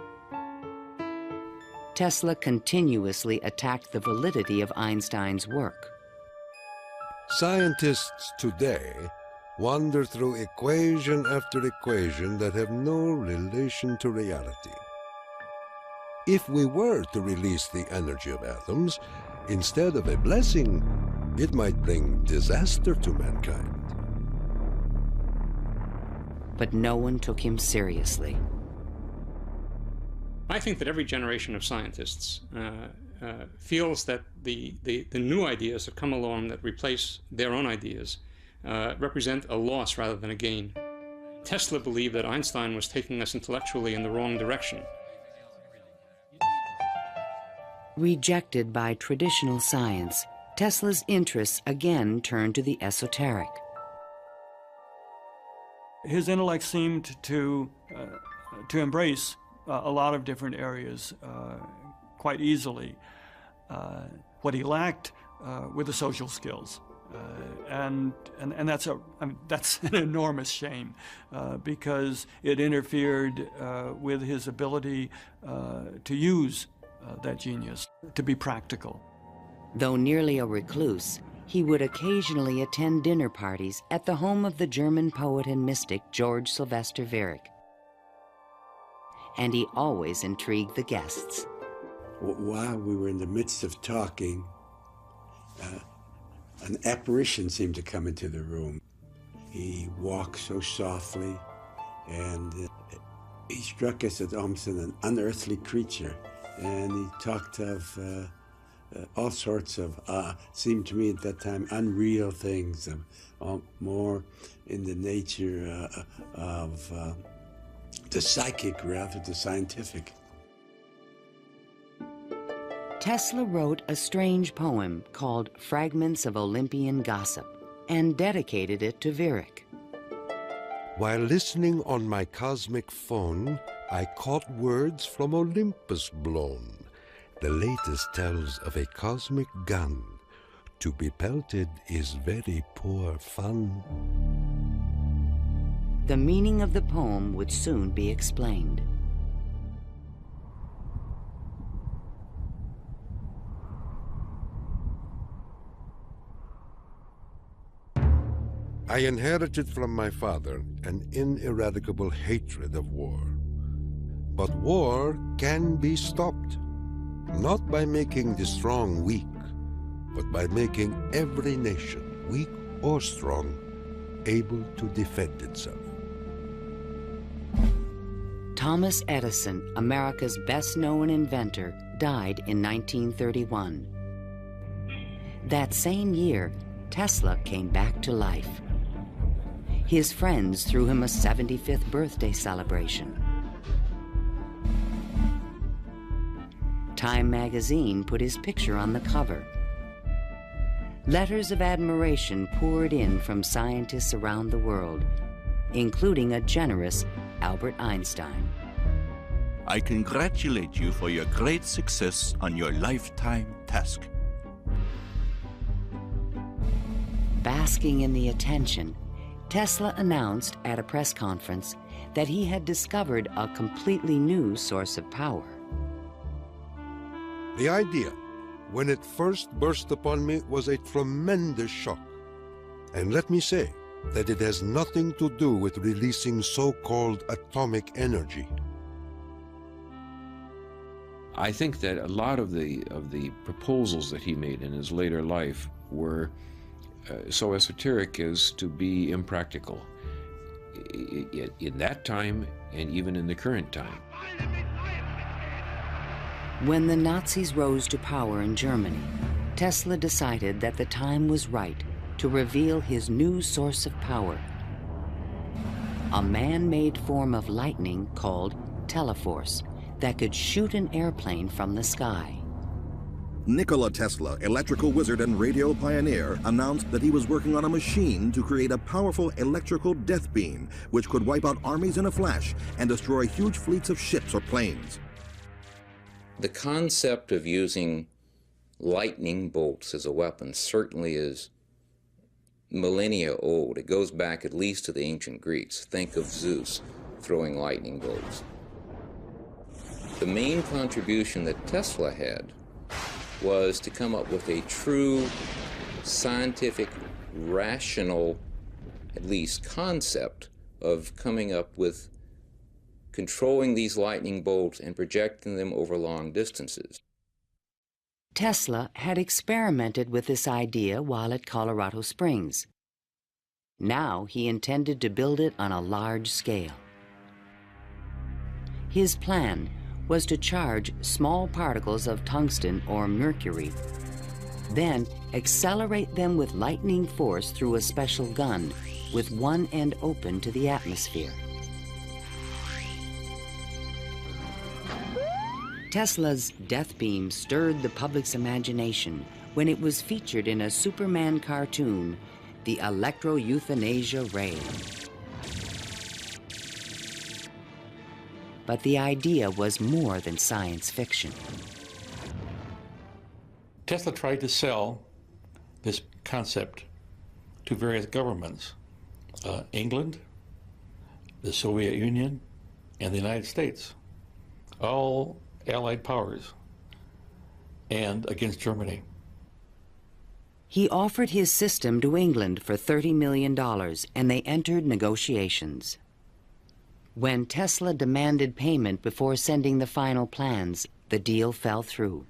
Tesla continuously attacked the validity of Einstein's work. Scientists today wander through equation after equation that have no relation to reality. If we were to release the energy of atoms, instead of a blessing, it might bring disaster to mankind. But no one took him seriously. I think that every generation of scientists feels that the new ideas that come along that replace their own ideas represent a loss rather than a gain. Tesla believed that Einstein was taking us intellectually in the wrong direction. Rejected by traditional science, Tesla's interests again turned to the esoteric. His intellect seemed to to embrace a lot of different areas quite easily. What he lacked were the social skills. And that's that's an enormous shame because it interfered with his ability to use that genius, to be practical. Though nearly a recluse, he would occasionally attend dinner parties at the home of the German poet and mystic George Sylvester Viereck. And he always intrigued the guests. While we were in the midst of talking, an apparition seemed to come into the room. He walked so softly, and he struck us as almost an unearthly creature. And he talked of all sorts of, seemed to me at that time, unreal things, more in the nature of the psychic rather than scientific. Tesla wrote a strange poem called Fragments of Olympian Gossip and dedicated it to Viereck. While listening on my cosmic phone, I caught words from Olympus blown. The latest tells of a cosmic gun. To be pelted is very poor fun. The meaning of the poem would soon be explained. I inherited from my father an ineradicable hatred of war. But war can be stopped, not by making the strong weak, but by making every nation, weak or strong, able to defend itself. Thomas Edison, America's best-known inventor, died in 1931. That same year, Tesla came back to life. His friends threw him a 75th birthday celebration. Time magazine put his picture on the cover. Letters of admiration poured in from scientists around the world, including a generous Albert Einstein. I congratulate you for your great success on your lifetime task. Basking in the attention, Tesla announced at a press conference that he had discovered a completely new source of power. The idea, when it first burst upon me, was a tremendous shock. And let me say that it has nothing to do with releasing so-called atomic energy. I think that a lot of the proposals that he made in his later life were so esoteric as to be impractical in that time and even in the current time. When the Nazis rose to power in Germany, Tesla decided that the time was right to reveal his new source of power, a man-made form of lightning called teleforce that could shoot an airplane from the sky. Nikola Tesla, electrical wizard and radio pioneer, announced that he was working on a machine to create a powerful electrical death beam which could wipe out armies in a flash and destroy huge fleets of ships or planes. The concept of using lightning bolts as a weapon certainly is millennia old. It goes back at least to the ancient Greeks. Think of Zeus throwing lightning bolts. The main contribution that Tesla had was to come up with a true scientific, rational, at least concept of coming up with controlling these lightning bolts and projecting them over long distances. Tesla had experimented with this idea while at Colorado Springs. Now he intended to build it on a large scale. His plan was to charge small particles of tungsten or mercury, then accelerate them with lightning force through a special gun with one end open to the atmosphere. Tesla's death beam stirred the public's imagination when it was featured in a Superman cartoon, the Electro-Euthanasia Ray. but the idea was more than science fiction. Tesla tried to sell this concept to various governments, England, the Soviet Union, and the United States, all Allied powers, and against Germany. He offered his system to England for $30 million, and they entered negotiations. When Tesla demanded payment before sending the final plans, the deal fell through.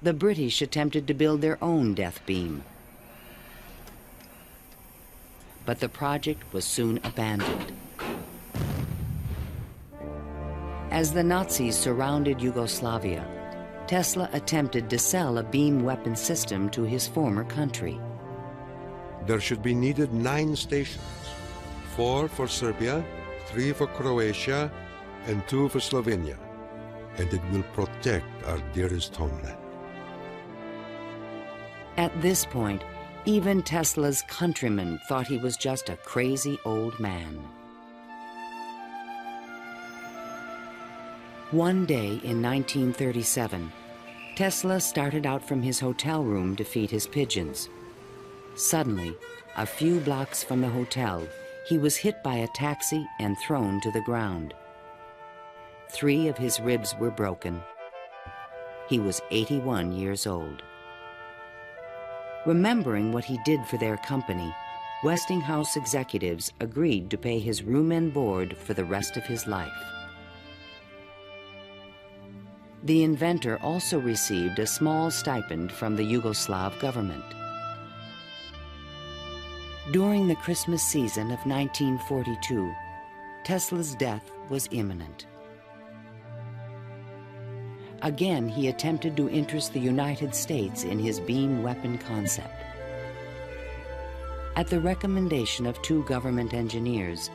The British attempted to build their own death beam, but the project was soon abandoned. As the Nazis surrounded Yugoslavia, Tesla attempted to sell a beam weapon system to his former country. There should be needed 9 stations, 4 for Serbia, 3 for Croatia, and 2 for Slovenia, and it will protect our dearest homeland. At this point, even Tesla's countrymen thought he was just a crazy old man. One day in 1937, Tesla started out from his hotel room to feed his pigeons. Suddenly, a few blocks from the hotel, he was hit by a taxi and thrown to the ground. 3 of his ribs were broken. He was 81 years old. Remembering what he did for their company, Westinghouse executives agreed to pay his room and board for the rest of his life. The inventor also received a small stipend from the Yugoslav government. During the Christmas season of 1942, Tesla's death was imminent. Again, he attempted to interest the United States in his beam weapon concept. At the recommendation of 2 government engineers,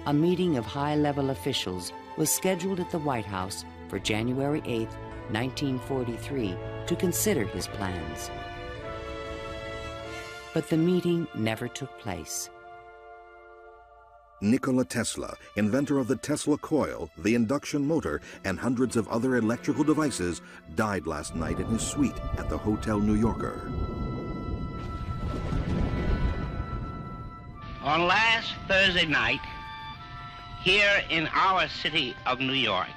a meeting of high-level officials was scheduled at the White House for January 8, 1943, to consider his plans. But the meeting never took place. Nikola Tesla, inventor of the Tesla coil, the induction motor, and hundreds of other electrical devices, died last night in his suite at the Hotel New Yorker. On last Thursday night, here in our city of New York,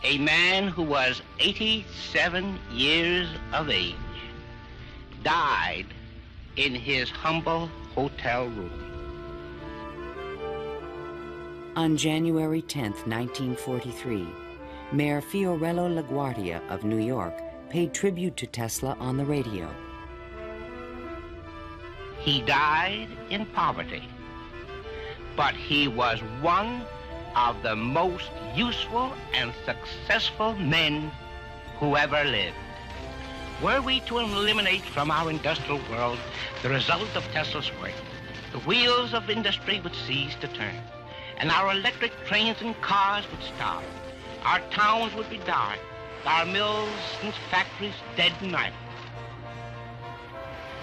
a man who was 87 years of age died in his humble hotel room. On January 10, 1943, Mayor Fiorello LaGuardia of New York paid tribute to Tesla on the radio. He died in poverty, but he was one of the most useful and successful men who ever lived. Were we to eliminate from our industrial world the result of Tesla's work, the wheels of industry would cease to turn, and our electric trains and cars would stop. Our towns would be dark, our mills and factories dead and idle.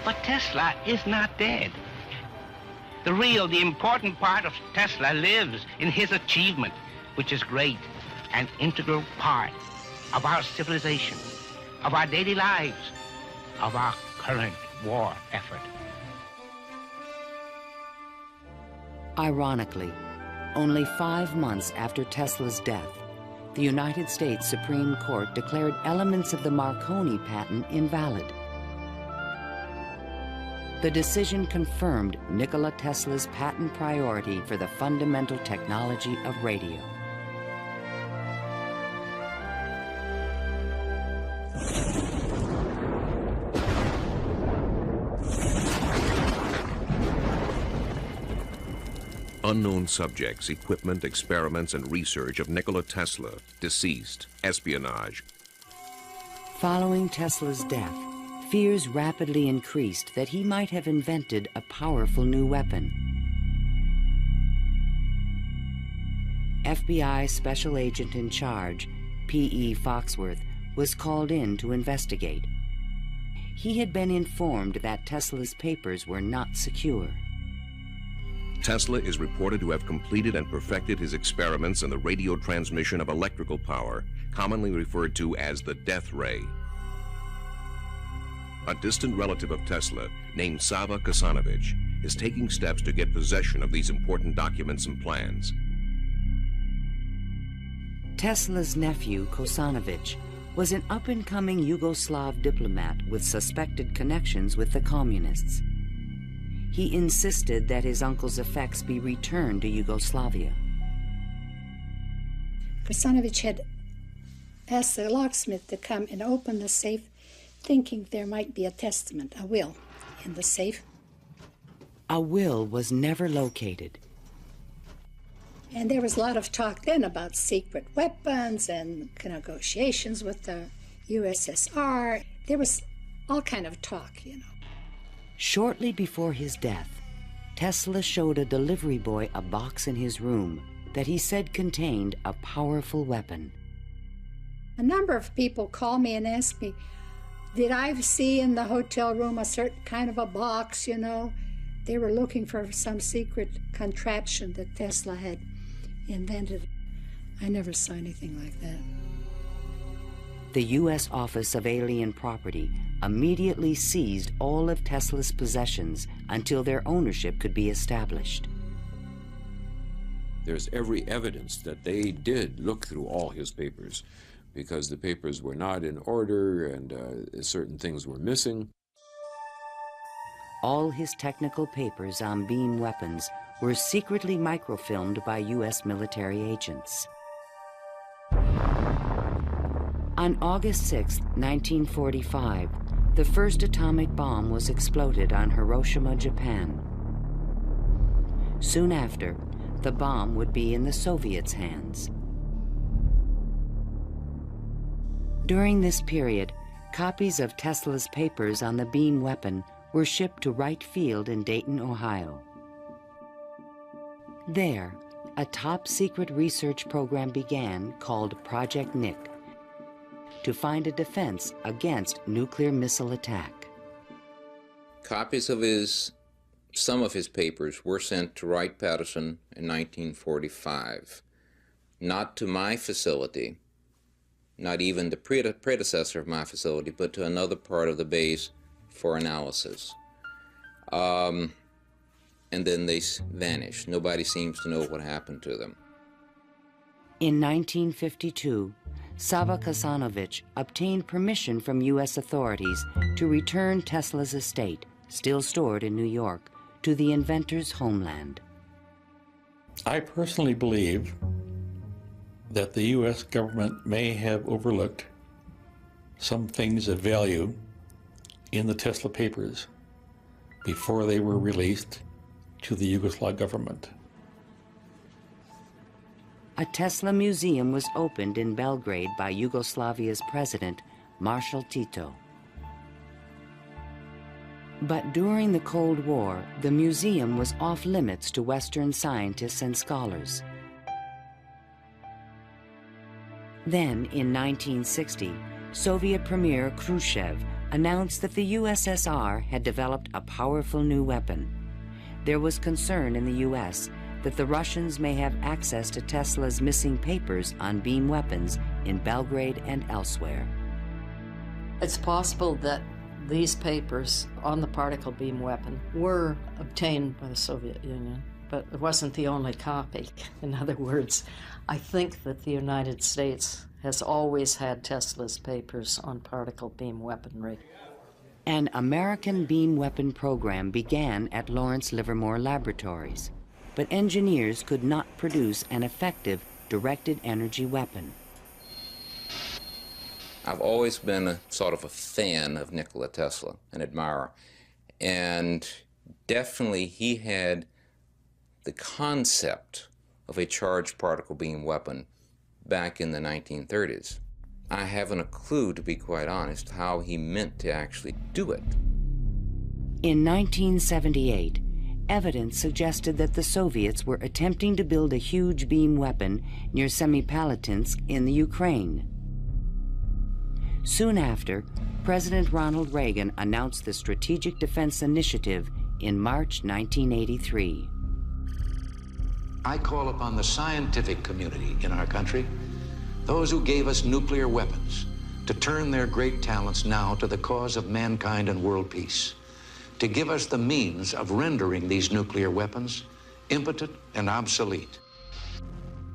But Tesla is not dead. The important part of Tesla lives in his achievement, which is great, an integral part of our civilization, of our daily lives, of our current war effort. Ironically, only 5 months after Tesla's death, the United States Supreme Court declared elements of the Marconi patent invalid. The decision confirmed Nikola Tesla's patent priority for the fundamental technology of radio. Unknown subjects, equipment, experiments, and research of Nikola Tesla, deceased, espionage. Following Tesla's death, fears rapidly increased that he might have invented a powerful new weapon. FBI Special Agent in Charge, P.E. Foxworth, was called in to investigate. He had been informed that Tesla's papers were not secure. Tesla is reported to have completed and perfected his experiments in the radio transmission of electrical power, commonly referred to as the death ray. A distant relative of Tesla, named Sava Kasanovich, is taking steps to get possession of these important documents and plans. Tesla's nephew, Kosanovich, was an up-and-coming Yugoslav diplomat with suspected connections with the communists. He insisted that his uncle's effects be returned to Yugoslavia. Kosanovich had asked the locksmith to come and open the safe, thinking there might be a testament, a will, in the safe. A will was never located. And there was a lot of talk then about secret weapons and negotiations with the USSR. There was all kind of talk, you know. Shortly before his death, Tesla showed a delivery boy a box in his room that he said contained a powerful weapon. A number of people called me and asked me, did I see in the hotel room a certain kind of a box, you know? They were looking for some secret contraption that Tesla had invented. I never saw anything like that. The U.S. Office of Alien Property immediately seized all of Tesla's possessions until their ownership could be established. There's every evidence that they did look through all his papers, because the papers were not in order and certain things were missing. All his technical papers on beam weapons were secretly microfilmed by U.S. military agents. On August 6, 1945, the first atomic bomb was exploded on Hiroshima, Japan. Soon after, the bomb would be in the Soviets' hands. During this period, copies of Tesla's papers on the beam weapon were shipped to Wright Field in Dayton, Ohio. There, a top-secret research program began called Project Nick to find a defense against nuclear missile attack. Copies of some of his papers were sent to Wright-Patterson in 1945. Not to my facility, not even the predecessor of my facility, but to another part of the base for analysis. And then they vanished. Nobody seems to know what happened to them. In 1952, Sava Kasanovich obtained permission from U.S. authorities to return Tesla's estate, still stored in New York, to the inventor's homeland. I personally believe that the U.S. government may have overlooked some things of value in the Tesla papers before they were released to the Yugoslav government. A Tesla museum was opened in Belgrade by Yugoslavia's president, Marshal Tito. But during the Cold War, the museum was off limits to Western scientists and scholars. Then, in 1960, Soviet Premier Khrushchev announced that the USSR had developed a powerful new weapon. There was concern in the U.S. that the Russians may have access to Tesla's missing papers on beam weapons in Belgrade and elsewhere. It's possible that these papers on the particle beam weapon were obtained by the Soviet Union, but it wasn't the only copy. In other words, I think that the United States has always had Tesla's papers on particle beam weaponry. An American beam weapon program began at Lawrence Livermore Laboratories, but engineers could not produce an effective directed energy weapon. I've always been a sort of a fan of Nikola Tesla, an admirer, and definitely he had the concept of a charged particle beam weapon back in the 1930s. I haven't a clue, to be quite honest, how he meant to actually do it. In 1978, evidence suggested that the Soviets were attempting to build a huge beam weapon near Semipalatinsk in the Ukraine. Soon after, President Ronald Reagan announced the Strategic Defense Initiative in March 1983. I call upon the scientific community in our country, those who gave us nuclear weapons, to turn their great talents now to the cause of mankind and world peace, to give us the means of rendering these nuclear weapons impotent and obsolete.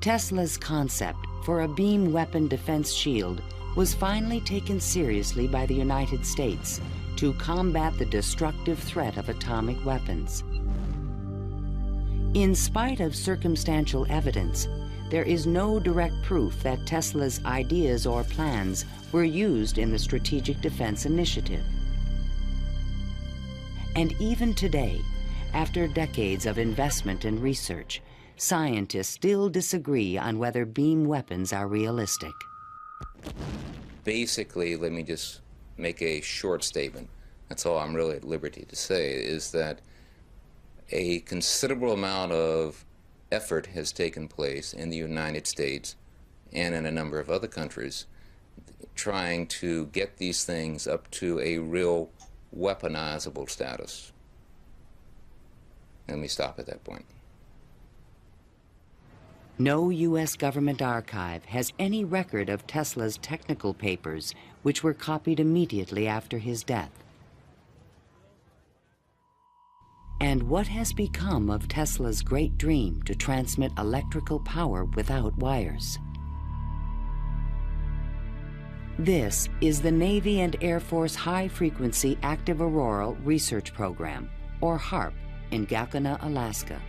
Tesla's concept for a beam weapon defense shield was finally taken seriously by the United States to combat the destructive threat of atomic weapons. In spite of circumstantial evidence, there is no direct proof that Tesla's ideas or plans were used in the Strategic Defense Initiative. And even today, after decades of investment and research, scientists still disagree on whether beam weapons are realistic. Basically, let me just make a short statement. That's all I'm really at liberty to say, is that a considerable amount of effort has taken place in the United States and in a number of other countries trying to get these things up to a real weaponizable status. Let me stop at that point. No U.S. government archive has any record of Tesla's technical papers, which were copied immediately after his death. And what has become of Tesla's great dream to transmit electrical power without wires? This is the Navy and Air Force High Frequency Active Auroral Research Program, or HAARP, in Gakona, Alaska.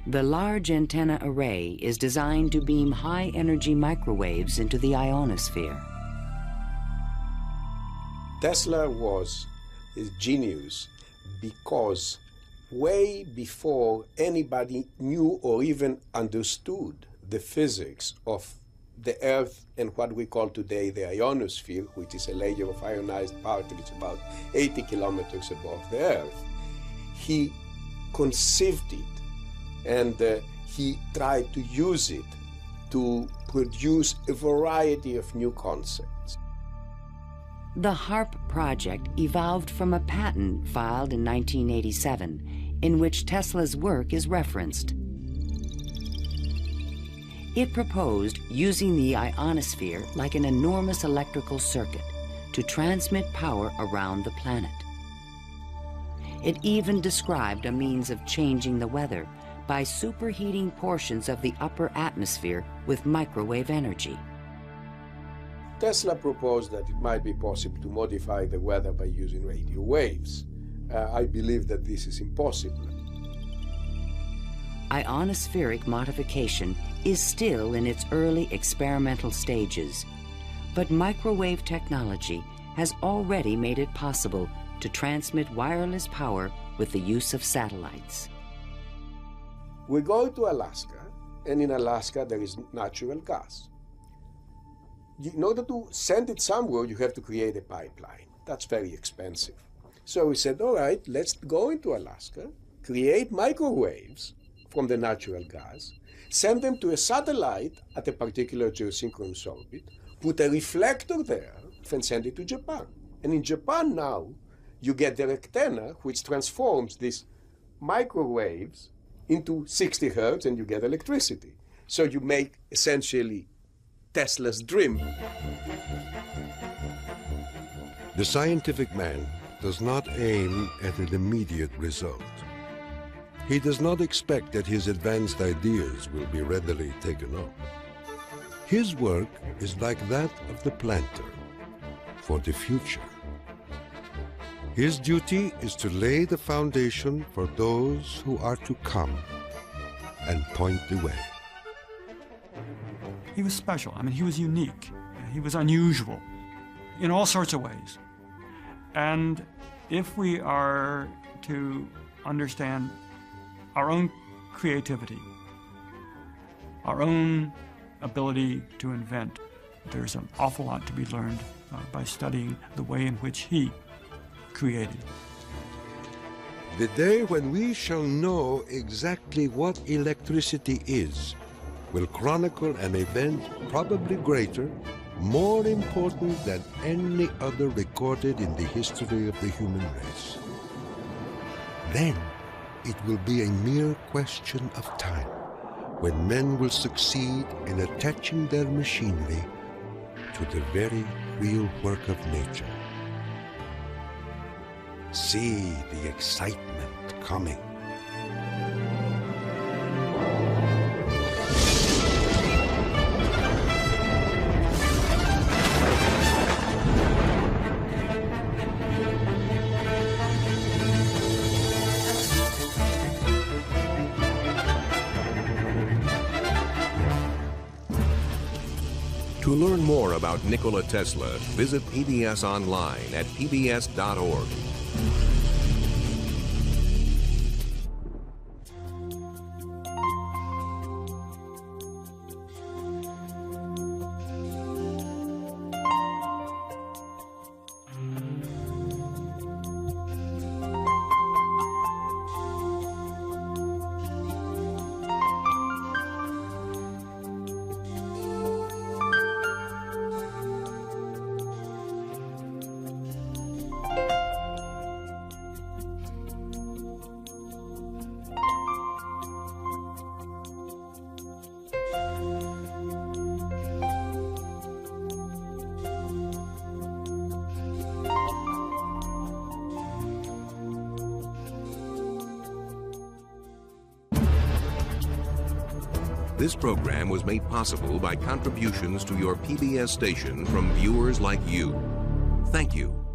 The large antenna array is designed to beam high-energy microwaves into the ionosphere. Tesla was his genius because way before anybody knew or even understood the physics of the Earth and what we call today the ionosphere, which is a layer of ionized particles about 80 kilometers above the Earth, he conceived it and he tried to use it to produce a variety of new concepts. The HAARP project evolved from a patent filed in 1987, in which Tesla's work is referenced. It proposed using the ionosphere like an enormous electrical circuit to transmit power around the planet. It even described a means of changing the weather by superheating portions of the upper atmosphere with microwave energy. Tesla proposed that it might be possible to modify the weather by using radio waves. I believe that this is impossible. Ionospheric modification is still in its early experimental stages, but microwave technology has already made it possible to transmit wireless power with the use of satellites. We go to Alaska, and in Alaska there is natural gas. In order to send it somewhere, you have to create a pipeline. That's very expensive. So we said, all right, let's go into Alaska, create microwaves from the natural gas, send them to a satellite at a particular geosynchronous orbit, put a reflector there, and send it to Japan. And in Japan now, you get the antenna, which transforms these microwaves into 60 hertz, and you get electricity. So you make essentially Tesla's dream. The scientific man does not aim at an immediate result. He does not expect that his advanced ideas will be readily taken up. His work is like that of the planter for the future. His duty is to lay the foundation for those who are to come and point the way. He was special. I mean, he was unique. He was unusual in all sorts of ways. And if we are to understand our own creativity, our own ability to invent, there's an awful lot to be learned by studying the way in which he created. The day when we shall know exactly what electricity is will chronicle an event probably greater, more important than any other recorded in the history of the human race. Then it will be a mere question of time when men will succeed in attaching their machinery to the very real work of nature. See the excitement coming. To learn more about Nikola Tesla, visit PBS online at pbs.org. This program was made possible by contributions to your PBS station from viewers like you. Thank you.